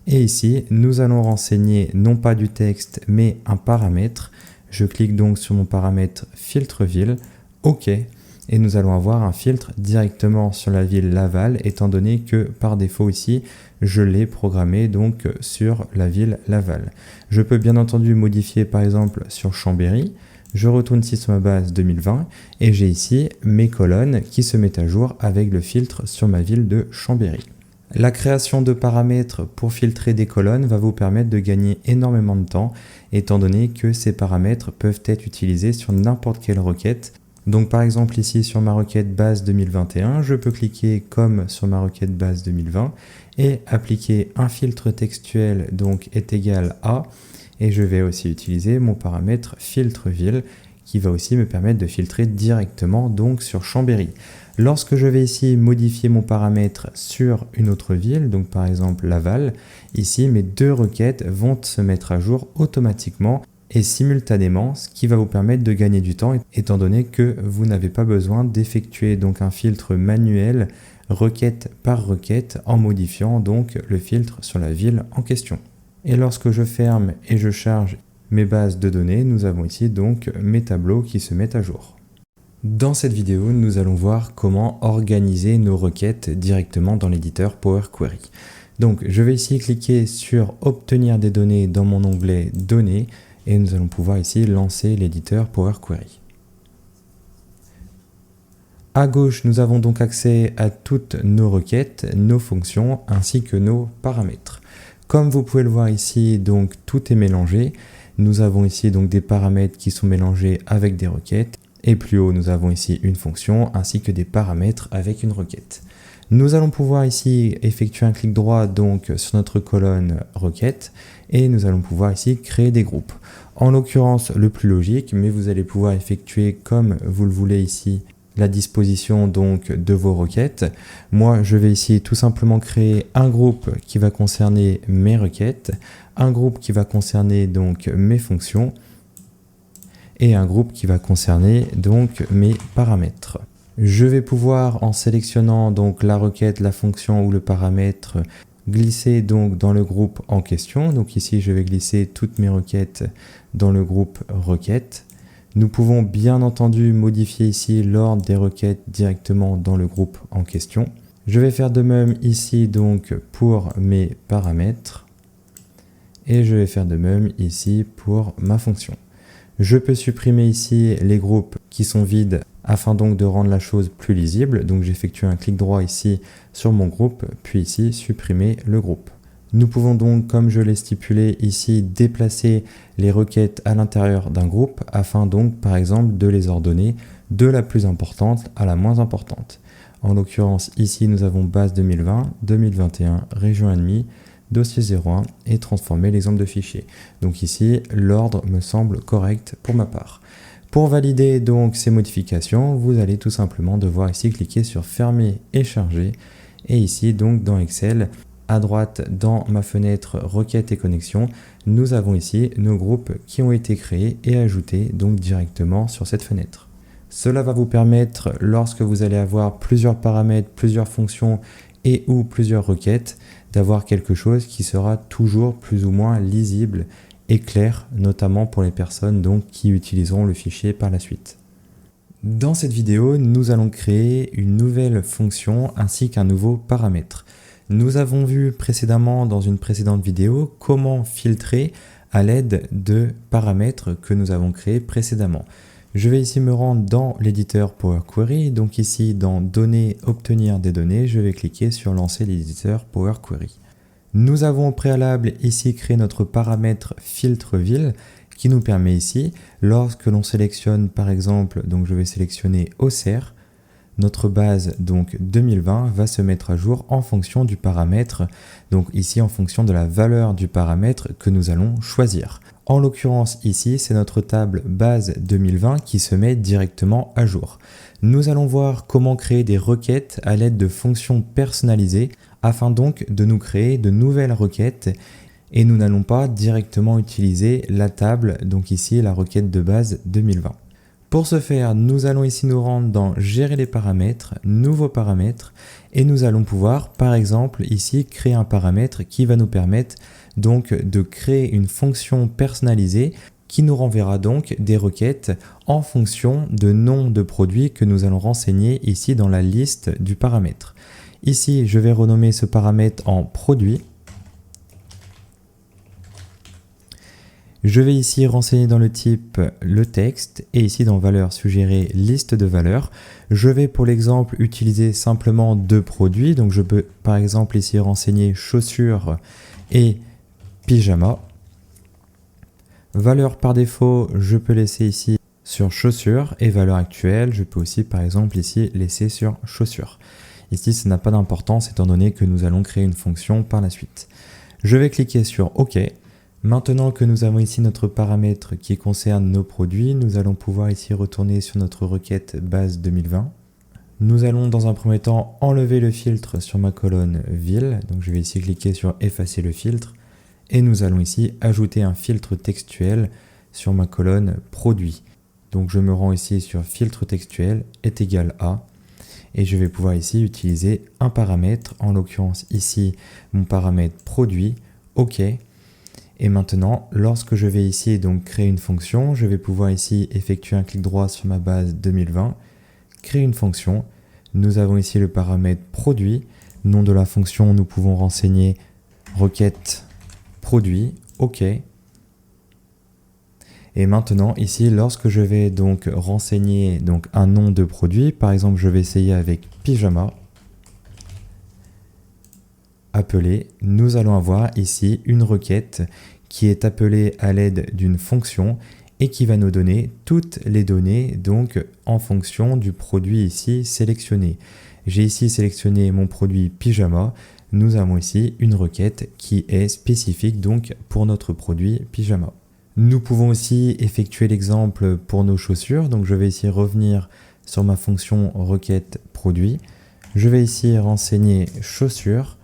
Et ici, nous allons renseigner non pas du texte, mais un paramètre. Je clique donc sur mon paramètre filtre ville, OK, et nous allons avoir un filtre directement sur la ville Laval, étant donné que par défaut ici, je l'ai programmé donc sur la ville Laval. Je peux bien entendu modifier par exemple sur Chambéry. Je retourne ici sur ma base 2020 et j'ai ici mes colonnes qui se mettent à jour avec le filtre sur ma ville de Chambéry. La création de paramètres pour filtrer des colonnes va vous permettre de gagner énormément de temps, étant donné que ces paramètres peuvent être utilisés sur n'importe quelle requête. Donc par exemple ici sur ma requête base 2021, je peux cliquer comme sur ma requête base 2020 et appliquer un filtre textuel donc est égal à, et je vais aussi utiliser mon paramètre filtre ville qui va aussi me permettre de filtrer directement donc sur Chambéry. Lorsque je vais ici modifier mon paramètre sur une autre ville, donc par exemple Laval, ici mes deux requêtes vont se mettre à jour automatiquement et simultanément, ce qui va vous permettre de gagner du temps étant donné que vous n'avez pas besoin d'effectuer donc un filtre manuel requête par requête en modifiant donc le filtre sur la ville en question. Et lorsque je ferme et je charge mes bases de données, nous avons ici donc mes tableaux qui se mettent à jour. Dans cette vidéo, nous allons voir comment organiser nos requêtes directement dans l'éditeur Power Query. Donc, je vais ici cliquer sur « Obtenir des données » dans mon onglet « Données » et nous allons pouvoir ici lancer l'éditeur Power Query. À gauche, nous avons donc accès à toutes nos requêtes, nos fonctions ainsi que nos paramètres. Comme vous pouvez le voir ici, donc tout est mélangé. Nous avons ici donc des paramètres qui sont mélangés avec des requêtes. Et plus haut, nous avons ici une fonction ainsi que des paramètres avec une requête. Nous allons pouvoir ici effectuer un clic droit donc sur notre colonne requête et nous allons pouvoir ici créer des groupes. En l'occurrence, le plus logique, mais vous allez pouvoir effectuer comme vous le voulez ici la disposition donc de vos requêtes. Moi, je vais ici tout simplement créer un groupe qui va concerner mes requêtes, un groupe qui va concerner donc mes fonctions et un groupe qui va concerner donc mes paramètres. Je vais pouvoir, en sélectionnant donc la requête, la fonction ou le paramètre, glisser donc dans le groupe en question. Donc ici, je vais glisser toutes mes requêtes dans le groupe requêtes. Nous pouvons bien entendu modifier ici l'ordre des requêtes directement dans le groupe en question. Je vais faire de même ici donc pour mes paramètres et je vais faire de même ici pour ma fonction. Je peux supprimer ici les groupes qui sont vides afin donc de rendre la chose plus lisible. Donc j'effectue un clic droit ici sur mon groupe, puis ici supprimer le groupe. Nous pouvons donc, comme je l'ai stipulé ici, déplacer les requêtes à l'intérieur d'un groupe afin donc par exemple de les ordonner de la plus importante à la moins importante. En l'occurrence ici nous avons base 2020, 2021, région ennemie, dossier 01 et transformer l'exemple de fichier. Donc ici, l'ordre me semble correct pour ma part. Pour valider donc ces modifications, vous allez tout simplement devoir ici cliquer sur fermer et charger. Et ici, donc dans Excel, à droite dans ma fenêtre requêtes et connexions, nous avons ici nos groupes qui ont été créés et ajoutés donc directement sur cette fenêtre. Cela va vous permettre, lorsque vous allez avoir plusieurs paramètres, plusieurs fonctions et ou plusieurs requêtes, d'avoir quelque chose qui sera toujours plus ou moins lisible et clair, notamment pour les personnes donc qui utiliseront le fichier par la suite. Dans cette vidéo, nous allons créer une nouvelle fonction ainsi qu'un nouveau paramètre. Nous avons vu précédemment dans une précédente vidéo comment filtrer à l'aide de paramètres que nous avons créés précédemment. Je vais ici me rendre dans l'éditeur Power Query, donc ici dans Données, obtenir des données, je vais cliquer sur lancer l'éditeur Power Query. Nous avons au préalable ici créé notre paramètre filtre ville qui nous permet ici, lorsque l'on sélectionne par exemple, donc je vais sélectionner Auxerre, notre base donc 2020 va se mettre à jour en fonction du paramètre, donc ici en fonction de la valeur du paramètre que nous allons choisir. En l'occurrence ici, c'est notre table base 2020 qui se met directement à jour. Nous allons voir comment créer des requêtes à l'aide de fonctions personnalisées afin donc de nous créer de nouvelles requêtes et nous n'allons pas directement utiliser la table, donc ici la requête de base 2020. Pour ce faire, nous allons ici nous rendre dans Gérer les paramètres, Nouveaux paramètres et nous allons pouvoir par exemple ici créer un paramètre qui va nous permettre donc de créer une fonction personnalisée qui nous renverra donc des requêtes en fonction de noms de produits que nous allons renseigner ici dans la liste du paramètre. Ici, je vais renommer ce paramètre en produit. Je vais ici renseigner dans le type le texte et ici dans valeurs suggérées liste de valeurs. Je vais pour l'exemple utiliser simplement deux produits. Donc je peux par exemple ici renseigner chaussures et pyjama. Valeur par défaut, je peux laisser ici sur chaussures et valeur actuelle, je peux aussi par exemple ici laisser sur chaussures. Ici, ça n'a pas d'importance étant donné que nous allons créer une fonction par la suite. Je vais cliquer sur OK. Maintenant que nous avons ici notre paramètre qui concerne nos produits, nous allons pouvoir ici retourner sur notre requête base 2020. Nous allons dans un premier temps enlever le filtre sur ma colonne ville. Donc je vais ici cliquer sur effacer le filtre. Et nous allons ici ajouter un filtre textuel sur ma colonne produit. Donc je me rends ici sur filtre textuel est égal à. Et je vais pouvoir ici utiliser un paramètre, en l'occurrence ici mon paramètre produit, OK. Et maintenant, lorsque je vais ici donc créer une fonction, je vais pouvoir ici effectuer un clic droit sur ma base 2020, créer une fonction. Nous avons ici le paramètre produit, nom de la fonction, nous pouvons renseigner requête produit, OK. Et maintenant, ici, lorsque je vais donc renseigner donc, un nom de produit, par exemple, je vais essayer avec pyjama, appelé, nous allons avoir ici une requête qui est appelée à l'aide d'une fonction et qui va nous donner toutes les données donc en fonction du produit ici sélectionné. J'ai ici sélectionné mon produit pyjama. Nous avons ici une requête qui est spécifique donc pour notre produit pyjama. Nous pouvons aussi effectuer l'exemple pour nos chaussures. Donc je vais ici revenir sur ma fonction requête produit. Je vais ici renseigner chaussures,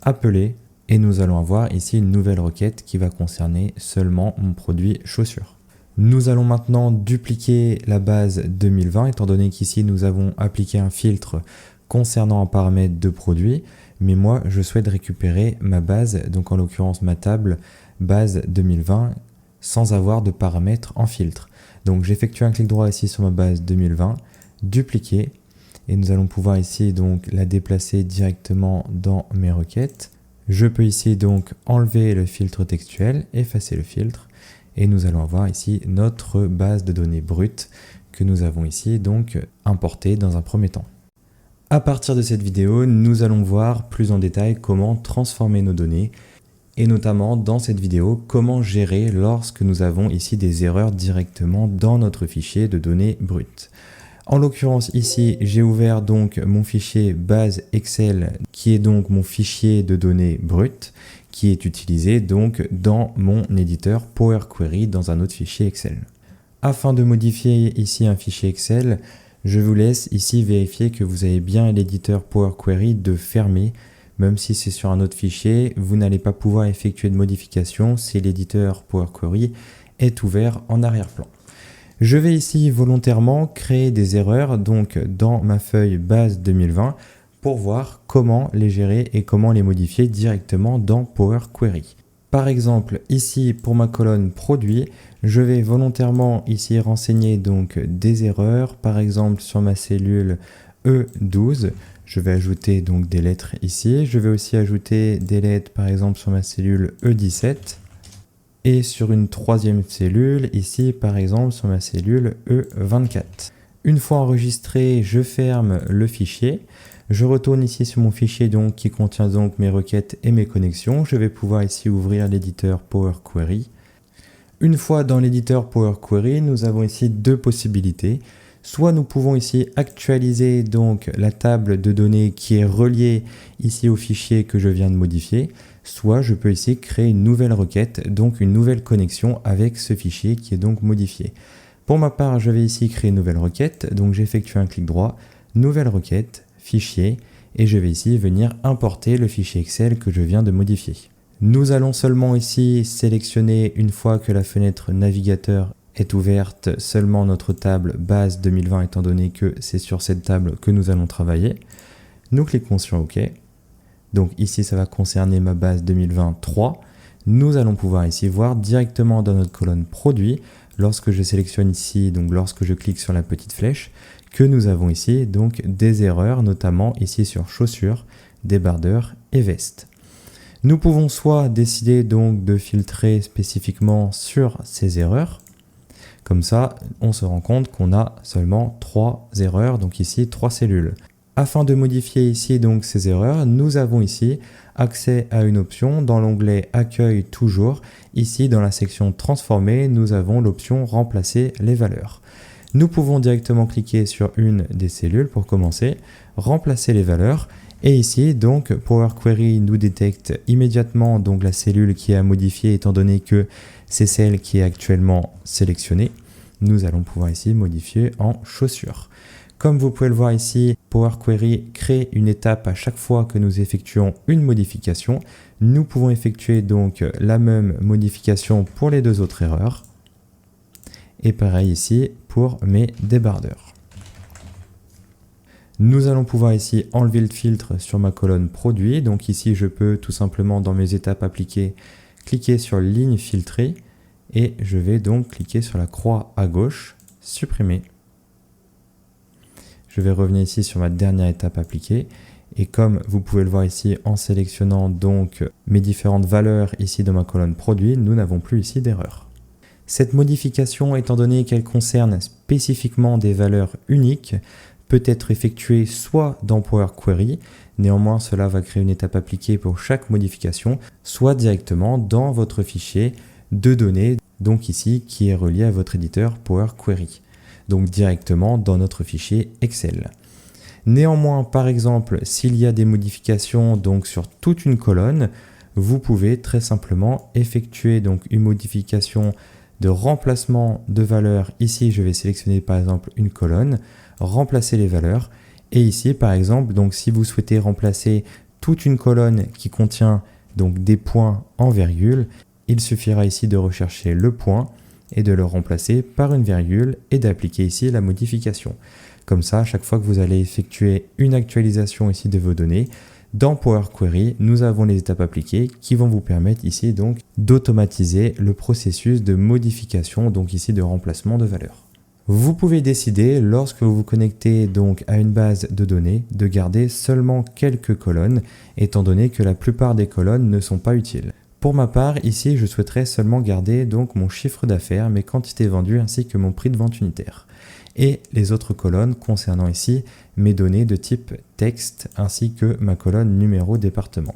appeler et nous allons avoir ici une nouvelle requête qui va concerner seulement mon produit chaussures. Nous allons maintenant dupliquer la base 2020 étant donné qu'ici nous avons appliqué un filtre concernant un paramètre de produit. Mais moi, je souhaite récupérer ma base, donc en l'occurrence ma table base 2020, sans avoir de paramètres en filtre. Donc j'effectue un clic droit ici sur ma base 2020, dupliquer, et nous allons pouvoir ici donc la déplacer directement dans mes requêtes. Je peux ici donc enlever le filtre textuel, effacer le filtre, et nous allons avoir ici notre base de données brute que nous avons ici donc importée dans un premier temps. À partir de cette vidéo, nous allons voir plus en détail comment transformer nos données et notamment dans cette vidéo, comment gérer lorsque nous avons ici des erreurs directement dans notre fichier de données brutes. En l'occurrence ici, j'ai ouvert donc mon fichier base Excel qui est donc mon fichier de données brutes qui est utilisé donc dans mon éditeur Power Query dans un autre fichier Excel. Afin de modifier ici un fichier Excel, je vous laisse ici vérifier que vous avez bien l'éditeur Power Query de fermer. Même si c'est sur un autre fichier, vous n'allez pas pouvoir effectuer de modification si l'éditeur Power Query est ouvert en arrière-plan. Je vais ici volontairement créer des erreurs donc dans ma feuille base 2020 pour voir comment les gérer et comment les modifier directement dans Power Query. Par exemple, ici pour ma colonne produit, je vais volontairement ici renseigner donc des erreurs. Par exemple, sur ma cellule E12, je vais ajouter donc des lettres ici. Je vais aussi ajouter des lettres par exemple sur ma cellule E17 et sur une troisième cellule ici par exemple sur ma cellule E24. Une fois enregistré, je ferme le fichier. Je retourne ici sur mon fichier donc, qui contient donc mes requêtes et mes connexions. Je vais pouvoir ici ouvrir l'éditeur Power Query. Une fois dans l'éditeur Power Query, nous avons ici deux possibilités. Soit nous pouvons ici actualiser donc la table de données qui est reliée ici au fichier que je viens de modifier, soit je peux ici créer une nouvelle requête, donc une nouvelle connexion avec ce fichier qui est donc modifié. Pour ma part, je vais ici créer une nouvelle requête, donc j'effectue un clic droit, nouvelle requête, fichier, et je vais ici venir importer le fichier Excel que je viens de modifier. Nous allons seulement ici sélectionner une fois que la fenêtre navigateur est ouverte seulement notre table base 2020 étant donné que c'est sur cette table que nous allons travailler. Nous cliquons sur OK. Donc ici ça va concerner ma base 2023. Nous allons pouvoir ici voir directement dans notre colonne produit, lorsque je sélectionne ici, donc lorsque je clique sur la petite flèche, que nous avons ici donc des erreurs, notamment ici sur chaussures, débardeurs et vestes. Nous pouvons soit décider donc de filtrer spécifiquement sur ces erreurs. Comme ça, on se rend compte qu'on a seulement 3 erreurs, donc ici 3 cellules. Afin de modifier ici donc ces erreurs, nous avons ici accès à une option dans l'onglet Accueil toujours. Ici dans la section Transformer, nous avons l'option Remplacer les valeurs. Nous pouvons directement cliquer sur une des cellules pour commencer, remplacer les valeurs. Et ici, donc, Power Query nous détecte immédiatement donc, la cellule qui est à modifier étant donné que c'est celle qui est actuellement sélectionnée. Nous allons pouvoir ici modifier en chaussures. Comme vous pouvez le voir ici, Power Query crée une étape à chaque fois que nous effectuons une modification. Nous pouvons effectuer donc la même modification pour les deux autres erreurs. Et pareil ici pour mes débardeurs. Nous allons pouvoir ici enlever le filtre sur ma colonne produit. Donc ici, je peux tout simplement dans mes étapes appliquées, cliquer sur ligne filtrée et je vais donc cliquer sur la croix à gauche, supprimer. Je vais revenir ici sur ma dernière étape appliquée et comme vous pouvez le voir ici en sélectionnant donc mes différentes valeurs ici dans ma colonne produit, nous n'avons plus ici d'erreur. Cette modification, étant donné qu'elle concerne spécifiquement des valeurs uniques, peut être effectué soit dans Power Query, néanmoins cela va créer une étape appliquée pour chaque modification, soit directement dans votre fichier de données, donc ici qui est relié à votre éditeur Power Query, donc directement dans notre fichier Excel. Néanmoins, par exemple, s'il y a des modifications donc sur toute une colonne, vous pouvez très simplement effectuer donc une modification de remplacement de valeurs. Ici, je vais sélectionner par exemple une colonne, remplacer les valeurs. Et ici, par exemple, donc si vous souhaitez remplacer toute une colonne qui contient donc des points en virgule, il suffira ici de rechercher le point et de le remplacer par une virgule et d'appliquer ici la modification. Comme ça, à chaque fois que vous allez effectuer une actualisation ici de vos données, dans Power Query, nous avons les étapes appliquées qui vont vous permettre ici donc d'automatiser le processus de modification, donc ici de remplacement de valeurs. Vous pouvez décider, lorsque vous vous connectez donc à une base de données, de garder seulement quelques colonnes, étant donné que la plupart des colonnes ne sont pas utiles. Pour ma part, ici, je souhaiterais seulement garder donc mon chiffre d'affaires, mes quantités vendues ainsi que mon prix de vente unitaire. Et les autres colonnes concernant ici mes données de type texte ainsi que ma colonne numéro département.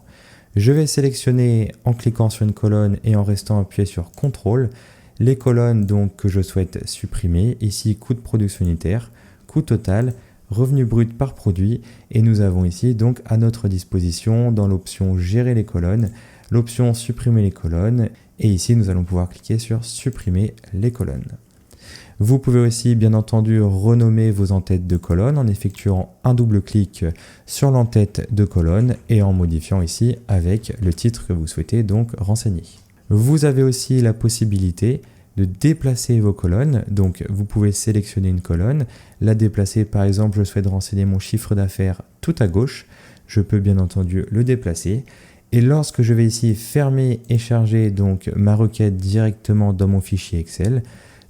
Je vais sélectionner en cliquant sur une colonne et en restant appuyé sur CTRL les colonnes donc que je souhaite supprimer. Ici, coût de production unitaire, coût total, revenu brut par produit et nous avons ici donc à notre disposition dans l'option gérer les colonnes, l'option supprimer les colonnes et ici nous allons pouvoir cliquer sur supprimer les colonnes. Vous pouvez aussi bien entendu renommer vos entêtes de colonnes en effectuant un double clic sur l'entête de colonne et en modifiant ici avec le titre que vous souhaitez donc renseigner. Vous avez aussi la possibilité de déplacer vos colonnes, donc vous pouvez sélectionner une colonne, la déplacer par exemple je souhaite renseigner mon chiffre d'affaires tout à gauche, je peux bien entendu le déplacer et lorsque je vais ici fermer et charger donc ma requête directement dans mon fichier Excel,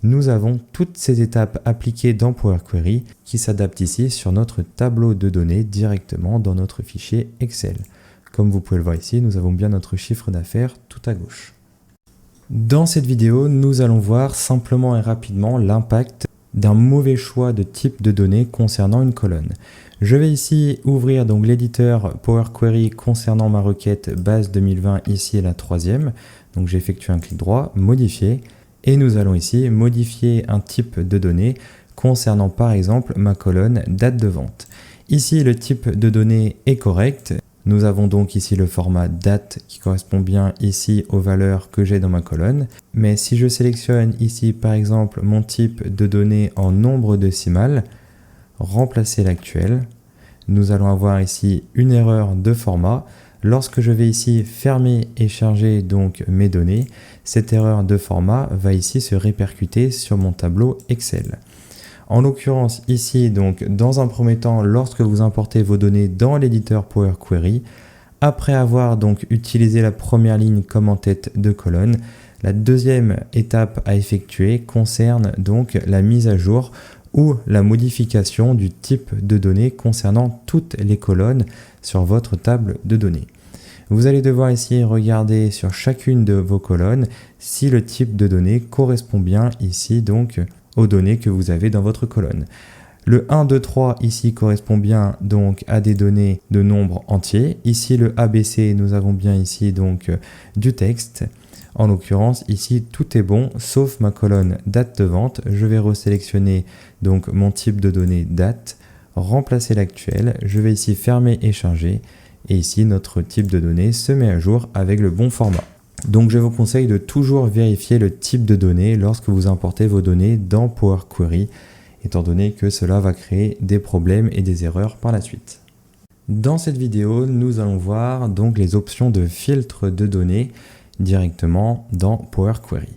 nous avons toutes ces étapes appliquées dans Power Query qui s'adaptent ici sur notre tableau de données directement dans notre fichier Excel. Comme vous pouvez le voir ici, nous avons bien notre chiffre d'affaires tout à gauche. Dans cette vidéo, nous allons voir simplement et rapidement l'impact d'un mauvais choix de type de données concernant une colonne. Je vais ici ouvrir donc l'éditeur Power Query concernant ma requête base 2020, ici la troisième. Donc j'effectue un clic droit, modifier. Et nous allons ici modifier un type de données concernant par exemple ma colonne date de vente. Ici, le type de données est correct. Nous avons donc ici le format date qui correspond bien ici aux valeurs que j'ai dans ma colonne. Mais si je sélectionne ici par exemple mon type de données en nombre décimal, remplacer l'actuel, nous allons avoir ici une erreur de format. Lorsque je vais ici fermer et charger donc mes données, cette erreur de format va ici se répercuter sur mon tableau Excel. En l'occurrence ici, donc dans un premier temps, lorsque vous importez vos données dans l'éditeur Power Query, après avoir donc utilisé la première ligne comme en tête de colonne, la deuxième étape à effectuer concerne donc la mise à jour ou la modification du type de données concernant toutes les colonnes sur votre table de données. Vous allez devoir ici regarder sur chacune de vos colonnes si le type de données correspond bien ici donc aux données que vous avez dans votre colonne. Le 1, 2, 3 ici correspond bien donc à des données de nombres entiers. Ici le ABC, nous avons bien ici donc du texte. En l'occurrence ici tout est bon sauf ma colonne date de vente. Je vais resélectionner donc mon type de données date, remplacer l'actuel. Je vais ici fermer et charger. Et ici notre type de données se met à jour avec le bon format. Donc je vous conseille de toujours vérifier le type de données lorsque vous importez vos données dans Power Query, étant donné que cela va créer des problèmes et des erreurs par la suite. Dans cette vidéo, nous allons voir donc les options de filtre de données directement dans Power Query.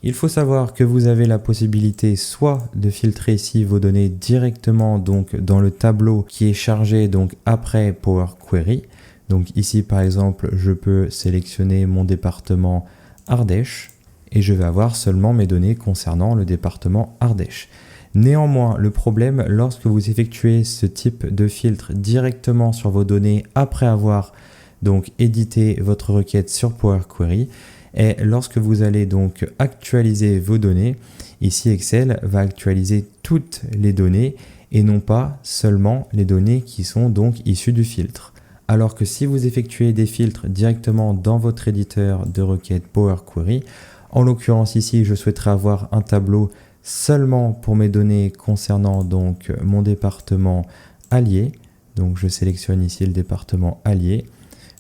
Il faut savoir que vous avez la possibilité soit de filtrer ici vos données directement donc dans le tableau qui est chargé donc après Power Query. Donc ici par exemple, je peux sélectionner mon département Ardèche et je vais avoir seulement mes données concernant le département Ardèche. Néanmoins, le problème lorsque vous effectuez ce type de filtre directement sur vos données après avoir donc édité votre requête sur Power Query est lorsque vous allez donc actualiser vos données. Ici Excel va actualiser toutes les données et non pas seulement les données qui sont donc issues du filtre. Alors que si vous effectuez des filtres directement dans votre éditeur de requête Power Query, en l'occurrence ici je souhaiterais avoir un tableau seulement pour mes données concernant donc mon département allié. Donc je sélectionne ici le département allié.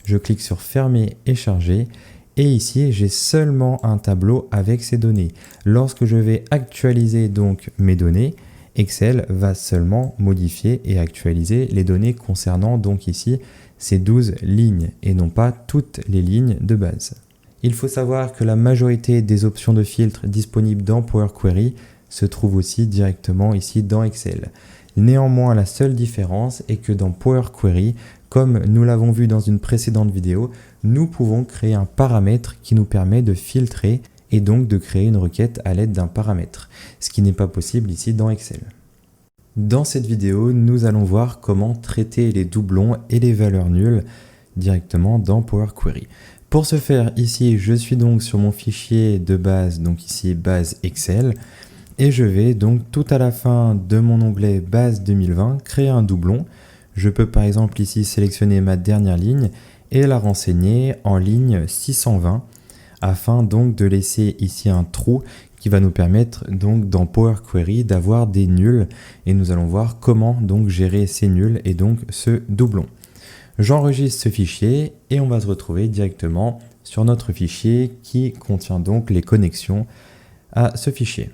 Je clique sur fermer et charger. Et ici, j'ai seulement un tableau avec ces données. Lorsque je vais actualiser donc mes données, Excel va seulement modifier et actualiser les données concernant donc ici ces 12 lignes et non pas toutes les lignes de base. Il faut savoir que la majorité des options de filtre disponibles dans Power Query se trouve aussi directement ici dans Excel. Néanmoins, la seule différence est que dans Power Query, comme nous l'avons vu dans une précédente vidéo, nous pouvons créer un paramètre qui nous permet de filtrer et donc de créer une requête à l'aide d'un paramètre, ce qui n'est pas possible ici dans Excel. Dans cette vidéo, nous allons voir comment traiter les doublons et les valeurs nulles directement dans Power Query. Pour ce faire, ici, je suis donc sur mon fichier de base, donc ici base Excel. Et je vais donc tout à la fin de mon onglet base 2020 créer un doublon. Je peux par exemple ici sélectionner ma dernière ligne et la renseigner en ligne 620 afin donc de laisser ici un trou qui va nous permettre donc dans Power Query d'avoir des nuls et nous allons voir comment donc gérer ces nuls et donc ce doublon. J'enregistre ce fichier et on va se retrouver directement sur notre fichier qui contient donc les connexions à ce fichier.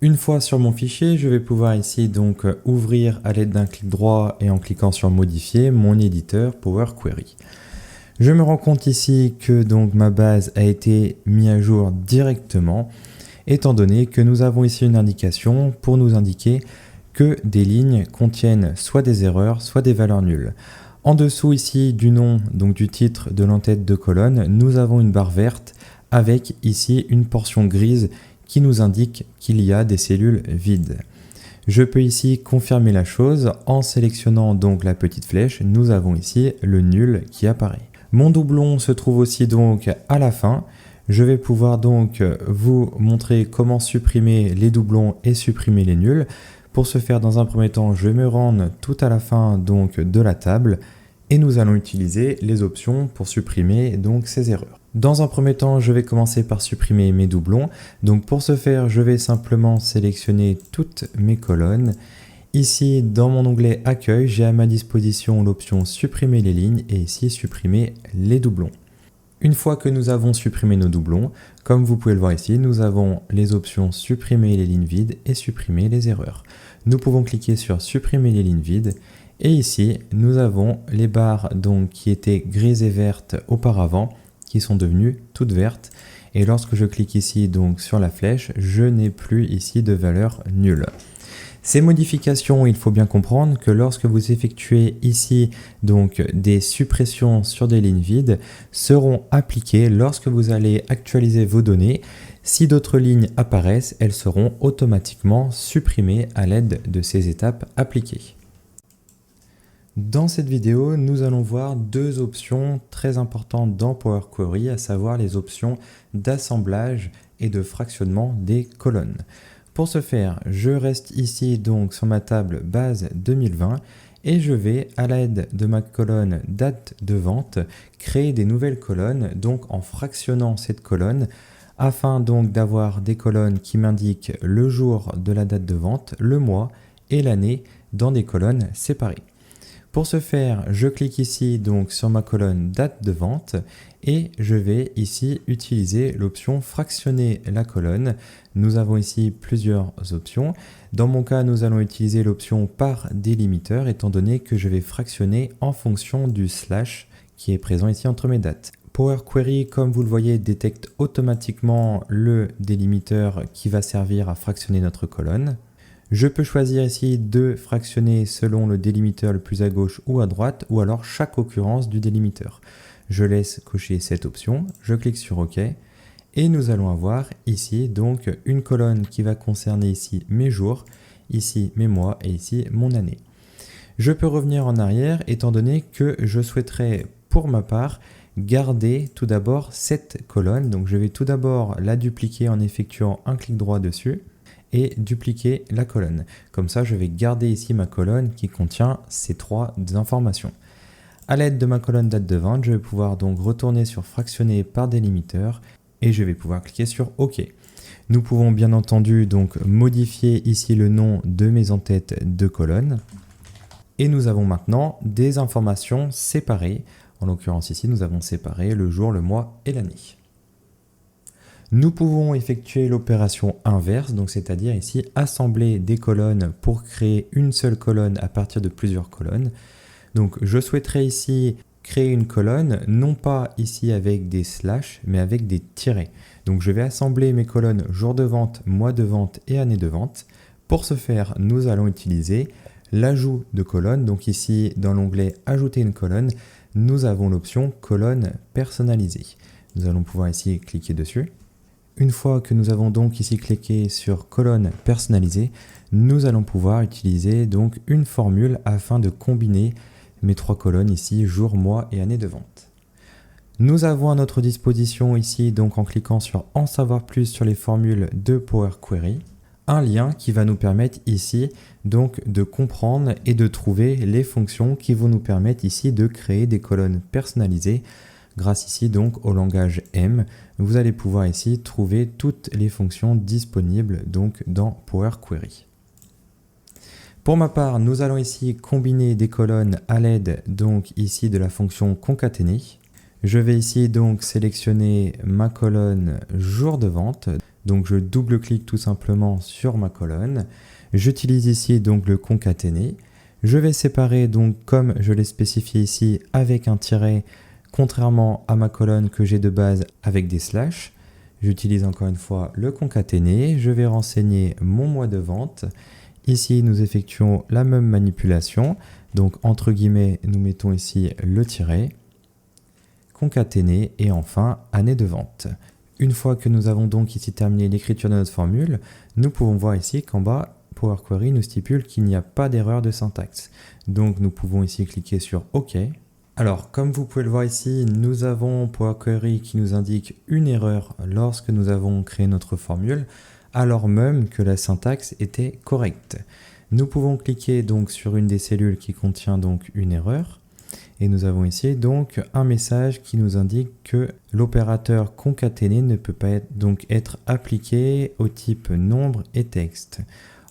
Une fois sur mon fichier, je vais pouvoir ici donc ouvrir à l'aide d'un clic droit et en cliquant sur modifier mon éditeur Power Query. Je me rends compte ici que donc ma base a été mise à jour directement étant donné que nous avons ici une indication pour nous indiquer que des lignes contiennent soit des erreurs, soit des valeurs nulles. En dessous ici du nom, donc du titre de l'entête de colonne, nous avons une barre verte avec ici une portion grise qui nous indique qu'il y a des cellules vides. Je peux ici confirmer la chose en sélectionnant donc la petite flèche. Nous avons ici le nul qui apparaît. Mon doublon se trouve aussi donc à la fin. Je vais pouvoir donc vous montrer comment supprimer les doublons et supprimer les nuls. Pour ce faire, dans un premier temps, je vais me rendre tout à la fin donc de la table et nous allons utiliser les options pour supprimer donc ces erreurs. Dans un premier temps, je vais commencer par supprimer mes doublons. Donc pour ce faire, je vais simplement sélectionner toutes mes colonnes. Ici, dans mon onglet Accueil, j'ai à ma disposition l'option Supprimer les lignes et ici Supprimer les doublons. Une fois que nous avons supprimé nos doublons, comme vous pouvez le voir ici, nous avons les options Supprimer les lignes vides et Supprimer les erreurs. Nous pouvons cliquer sur Supprimer les lignes vides. Et ici, nous avons les barres donc, qui étaient grises et vertes auparavant, qui sont devenues toutes vertes. Et lorsque je clique ici donc sur la flèche, je n'ai plus ici de valeur nulle. Ces modifications, il faut bien comprendre que lorsque vous effectuez ici donc des suppressions sur des lignes vides, seront appliquées lorsque vous allez actualiser vos données. Si d'autres lignes apparaissent, elles seront automatiquement supprimées à l'aide de ces étapes appliquées. Dans cette vidéo, nous allons voir deux options très importantes dans Power Query, à savoir les options d'assemblage et de fractionnement des colonnes. Pour ce faire, je reste ici donc sur ma table base 2020 et je vais, à l'aide de ma colonne date de vente, créer des nouvelles colonnes, donc en fractionnant cette colonne, afin donc d'avoir des colonnes qui m'indiquent le jour de la date de vente, le mois et l'année dans des colonnes séparées. Pour ce faire, je clique ici donc sur ma colonne date de vente et je vais ici utiliser l'option fractionner la colonne. Nous avons ici plusieurs options. Dans mon cas, nous allons utiliser l'option par délimiteur étant donné que je vais fractionner en fonction du slash qui est présent ici entre mes dates. Power Query, comme vous le voyez, détecte automatiquement le délimiteur qui va servir à fractionner notre colonne. Je peux choisir ici de fractionner selon le délimiteur le plus à gauche ou à droite, ou alors chaque occurrence du délimiteur. Je laisse cocher cette option, je clique sur OK, et nous allons avoir ici donc une colonne qui va concerner ici mes jours, ici mes mois et ici mon année. Je peux revenir en arrière étant donné que je souhaiterais pour ma part garder tout d'abord cette colonne. Donc je vais tout d'abord la dupliquer en effectuant un clic droit dessus et dupliquer la colonne. Comme ça, je vais garder ici ma colonne qui contient ces trois informations. À l'aide de ma colonne date de vente, je vais pouvoir donc retourner sur fractionner par délimiteur et je vais pouvoir cliquer sur OK. Nous pouvons bien entendu donc modifier ici le nom de mes entêtes de colonnes. Et nous avons maintenant des informations séparées. En l'occurrence ici, nous avons séparé le jour, le mois et l'année. Nous pouvons effectuer l'opération inverse, donc c'est-à-dire ici assembler des colonnes pour créer une seule colonne à partir de plusieurs colonnes. Donc je souhaiterais ici créer une colonne, non pas ici avec des slash, mais avec des tirets. Donc je vais assembler mes colonnes jour de vente, mois de vente et année de vente. Pour ce faire, nous allons utiliser l'ajout de colonne. Donc ici, dans l'onglet ajouter une colonne, nous avons l'option colonne personnalisée. Nous allons pouvoir ici cliquer dessus. Une fois que nous avons donc ici cliqué sur colonne personnalisée, nous allons pouvoir utiliser donc une formule afin de combiner mes trois colonnes ici, jour, mois et année de vente. Nous avons à notre disposition ici, donc en cliquant sur en savoir plus sur les formules de Power Query, un lien qui va nous permettre ici donc de comprendre et de trouver les fonctions qui vont nous permettre ici de créer des colonnes personnalisées. Grâce ici donc au langage M, vous allez pouvoir ici trouver toutes les fonctions disponibles donc dans Power Query. Pour ma part, nous allons ici combiner des colonnes à l'aide donc ici de la fonction concaténer. Je vais ici donc sélectionner ma colonne jour de vente. Donc je double-clique tout simplement sur ma colonne. J'utilise ici donc le concaténer. Je vais séparer donc comme je l'ai spécifié ici avec un tiret, contrairement à ma colonne que j'ai de base avec des slash. J'utilise encore une fois le concaténer. Je vais renseigner mon mois de vente. Ici, nous effectuons la même manipulation. Donc entre guillemets, nous mettons ici le tiret, concaténer et enfin année de vente. Une fois que nous avons donc ici terminé l'écriture de notre formule, nous pouvons voir ici qu'en bas, Power Query nous stipule qu'il n'y a pas d'erreur de syntaxe. Donc nous pouvons ici cliquer sur OK. Alors comme vous pouvez le voir ici, nous avons Power Query qui nous indique une erreur lorsque nous avons créé notre formule, alors même que la syntaxe était correcte. Nous pouvons cliquer donc sur une des cellules qui contient donc une erreur. Et nous avons ici donc un message qui nous indique que l'opérateur concaténer ne peut pas être appliqué au type nombre et texte.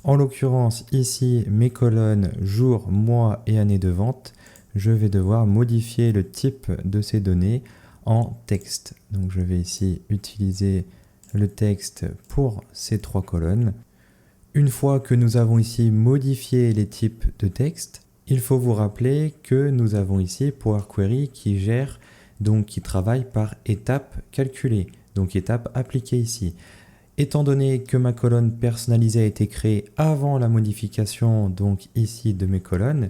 En l'occurrence ici mes colonnes jour, mois et année de vente, je vais devoir modifier le type de ces données en texte. Donc je vais ici utiliser le texte pour ces trois colonnes. Une fois que nous avons ici modifié les types de texte, il faut vous rappeler que nous avons ici Power Query qui gère, donc qui travaille par étapes calculées, donc étapes appliquées ici. Étant donné que ma colonne personnalisée a été créée avant la modification donc ici de mes colonnes,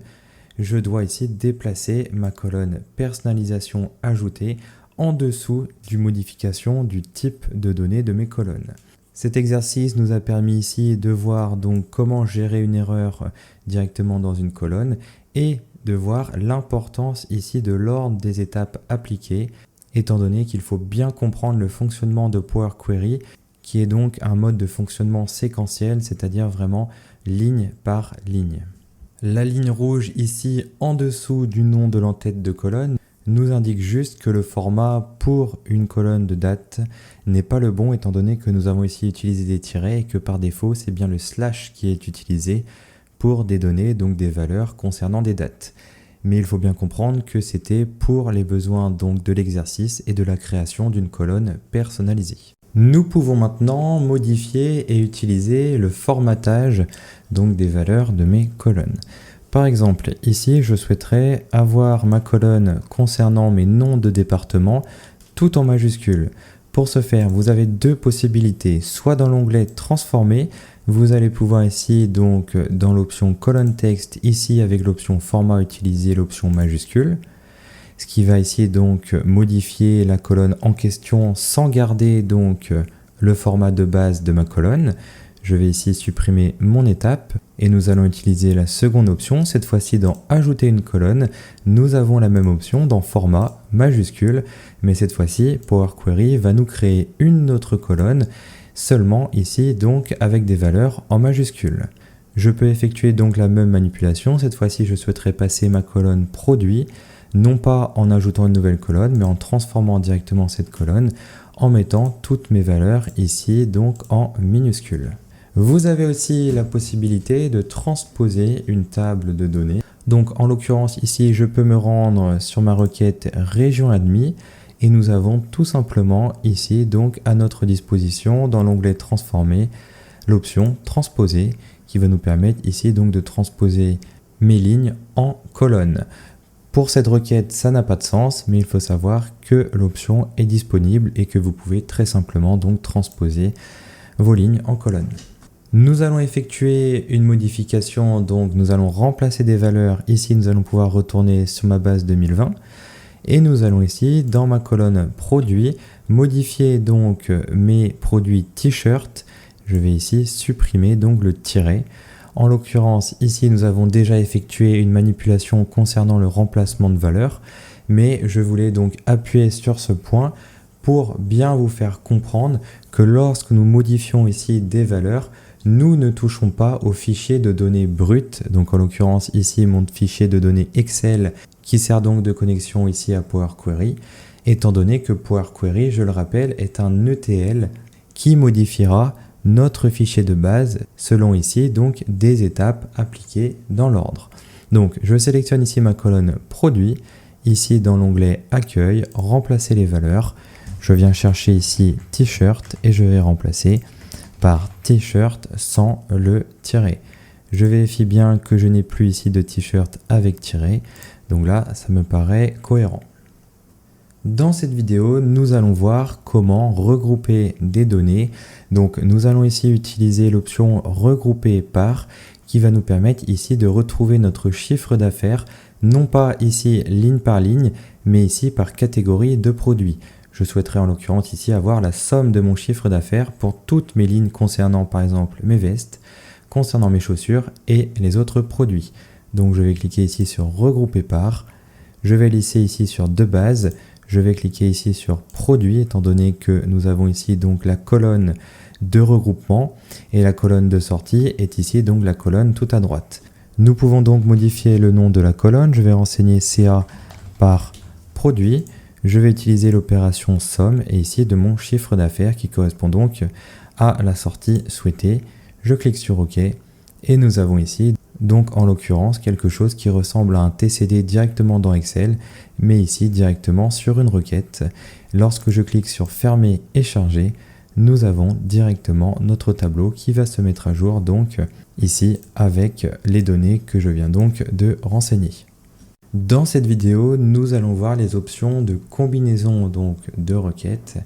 je dois ici déplacer ma colonne personnalisation ajoutée en dessous du modification du type de données de mes colonnes. Cet exercice nous a permis ici de voir donc comment gérer une erreur directement dans une colonne et de voir l'importance ici de l'ordre des étapes appliquées, étant donné qu'il faut bien comprendre le fonctionnement de Power Query, qui est donc un mode de fonctionnement séquentiel, c'est-à-dire vraiment ligne par ligne. La ligne rouge ici en dessous du nom de l'entête de colonne nous indique juste que le format pour une colonne de date n'est pas le bon, étant donné que nous avons ici utilisé des tirets et que par défaut c'est bien le slash qui est utilisé pour des données, donc des valeurs concernant des dates. Mais il faut bien comprendre que c'était pour les besoins donc de l'exercice et de la création d'une colonne personnalisée. Nous pouvons maintenant modifier et utiliser le formatage donc des valeurs de mes colonnes. Par exemple, ici, je souhaiterais avoir ma colonne concernant mes noms de département tout en majuscules. Pour ce faire, vous avez deux possibilités. Soit dans l'onglet Transformer, vous allez pouvoir ici, donc dans l'option colonne texte, ici avec l'option format, utiliser l'option majuscule. Ce qui va ici donc modifier la colonne en question sans garder donc le format de base de ma colonne. Je vais ici supprimer mon étape et nous allons utiliser la seconde option. Cette fois-ci dans ajouter une colonne, nous avons la même option dans format majuscule, mais cette fois-ci Power Query va nous créer une autre colonne seulement ici donc avec des valeurs en majuscule. Je peux effectuer donc la même manipulation. Cette fois-ci je souhaiterais passer ma colonne produit, non pas en ajoutant une nouvelle colonne, mais en transformant directement cette colonne en mettant toutes mes valeurs ici donc en minuscules. Vous avez aussi la possibilité de transposer une table de données. Donc en l'occurrence ici, je peux me rendre sur ma requête région admis et nous avons tout simplement ici donc à notre disposition dans l'onglet transformer l'option transposer qui va nous permettre ici donc de transposer mes lignes en colonnes. Pour cette requête, ça n'a pas de sens, mais il faut savoir que l'option est disponible et que vous pouvez très simplement donc transposer vos lignes en colonnes. Nous allons effectuer une modification, donc nous allons remplacer des valeurs. Ici, nous allons pouvoir retourner sur ma base 2020 et nous allons ici, dans ma colonne produits, modifier donc mes produits t-shirt. Je vais ici supprimer donc le tiret. En l'occurrence, ici, nous avons déjà effectué une manipulation concernant le remplacement de valeurs, mais je voulais donc appuyer sur ce point pour bien vous faire comprendre que lorsque nous modifions ici des valeurs, nous ne touchons pas au fichier de données brut. Donc en l'occurrence ici mon fichier de données Excel qui sert donc de connexion ici à Power Query, étant donné que Power Query, je le rappelle, est un ETL qui modifiera notre fichier de base selon ici donc des étapes appliquées dans l'ordre. Donc je sélectionne ici ma colonne produit, ici dans l'onglet accueil, remplacer les valeurs. Je viens chercher ici t-shirt et je vais remplacer par t-shirt sans le tiret. Je vérifie bien que je n'ai plus ici de t-shirt avec tiret. Donc là, ça me paraît cohérent. Dans cette vidéo, nous allons voir comment regrouper des données. Donc nous allons ici utiliser l'option regrouper par qui va nous permettre ici de retrouver notre chiffre d'affaires, non pas ici ligne par ligne, mais ici par catégorie de produits. Je souhaiterais en l'occurrence ici avoir la somme de mon chiffre d'affaires pour toutes mes lignes concernant par exemple mes vestes, concernant mes chaussures et les autres produits. Donc je vais cliquer ici sur regrouper par, je vais lisser ici sur de base, je vais cliquer ici sur produit étant donné que nous avons ici donc la colonne de regroupement et la colonne de sortie est ici donc la colonne tout à droite. Nous pouvons donc modifier le nom de la colonne, je vais renseigner CA par produit. Je vais utiliser l'opération somme et ici de mon chiffre d'affaires qui correspond donc à la sortie souhaitée. Je clique sur OK et nous avons ici donc en l'occurrence quelque chose qui ressemble à un TCD directement dans Excel, mais ici directement sur une requête. Lorsque je clique sur fermer et charger, nous avons directement notre tableau qui va se mettre à jour donc ici avec les données que je viens donc de renseigner. Dans cette vidéo, nous allons voir les options de combinaison donc de requêtes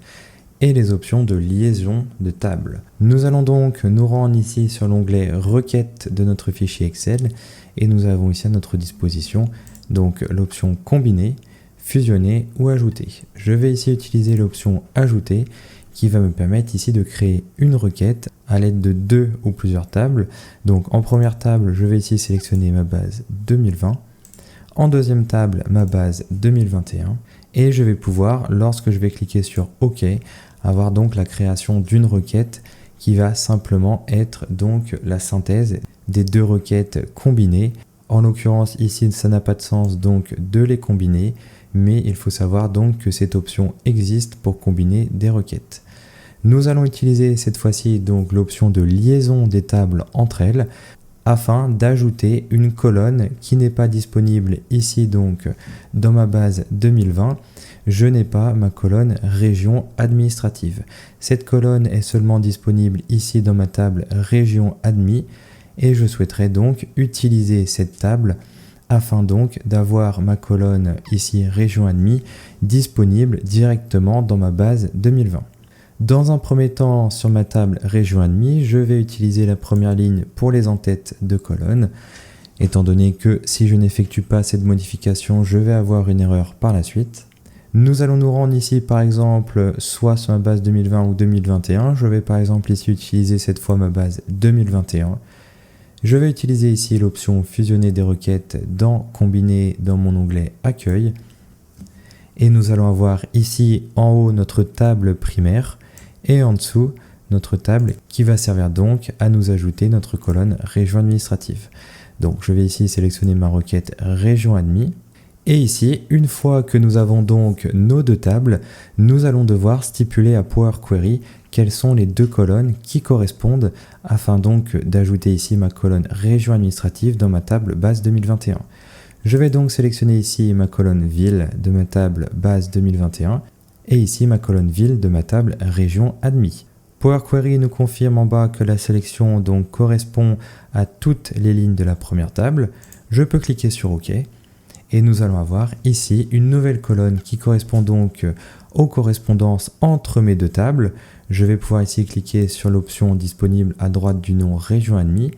et les options de liaison de table. Nous allons donc nous rendre ici sur l'onglet requête de notre fichier Excel et nous avons ici à notre disposition donc l'option combiner, fusionner ou ajouter. Je vais ici utiliser l'option ajouter qui va me permettre ici de créer une requête à l'aide de deux ou plusieurs tables. Donc en première table, je vais ici sélectionner ma base 2020. en deuxième table ma base 2021 et je vais pouvoir, lorsque je vais cliquer sur OK, avoir donc la création d'une requête qui va simplement être donc la synthèse des deux requêtes combinées. En l'occurrence ici ça n'a pas de sens donc de les combiner, mais il faut savoir donc que cette option existe pour combiner des requêtes. Nous allons utiliser cette fois-ci donc l'option de liaison des tables entre elles afin d'ajouter une colonne qui n'est pas disponible ici donc dans ma base 2020. Je n'ai pas ma colonne région administrative. Cette colonne est seulement disponible ici dans ma table région admin et je souhaiterais donc utiliser cette table afin donc d'avoir ma colonne ici région admin disponible directement dans ma base 2020. Dans un premier temps, sur ma table région admin, je vais utiliser la première ligne pour les en-têtes de colonne, étant donné que si je n'effectue pas cette modification, je vais avoir une erreur par la suite. Nous allons nous rendre ici par exemple soit sur ma base 2020 ou 2021. Je vais par exemple ici utiliser cette fois ma base 2021. Je vais utiliser ici l'option fusionner des requêtes dans combiner dans mon onglet accueil. Et nous allons avoir ici en haut notre table primaire et en dessous notre table qui va servir donc à nous ajouter notre colonne région administrative. Donc je vais ici sélectionner ma requête région admin. Et ici, une fois que nous avons donc nos deux tables, nous allons devoir stipuler à Power Query quelles sont les deux colonnes qui correspondent afin donc d'ajouter ici ma colonne région administrative dans ma table base 2021. Je vais donc sélectionner ici ma colonne ville de ma table base 2021 et ici ma colonne ville de ma table région admin. Power Query nous confirme en bas que la sélection donc correspond à toutes les lignes de la première table. Je peux cliquer sur OK. Et nous allons avoir ici une nouvelle colonne qui correspond donc aux correspondances entre mes deux tables. Je vais pouvoir ici cliquer sur l'option disponible à droite du nom région admin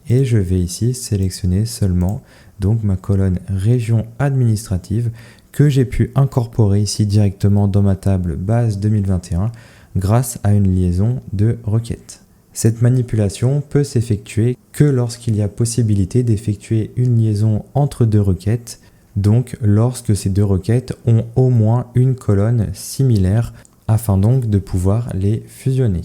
et je vais ici sélectionner seulement donc ma colonne région administrative que j'ai pu incorporer ici directement dans ma table base 2021 grâce à une liaison de requêtes. Cette manipulation peut s'effectuer que lorsqu'il y a possibilité d'effectuer une liaison entre deux requêtes, donc lorsque ces deux requêtes ont au moins une colonne similaire afin donc de pouvoir les fusionner.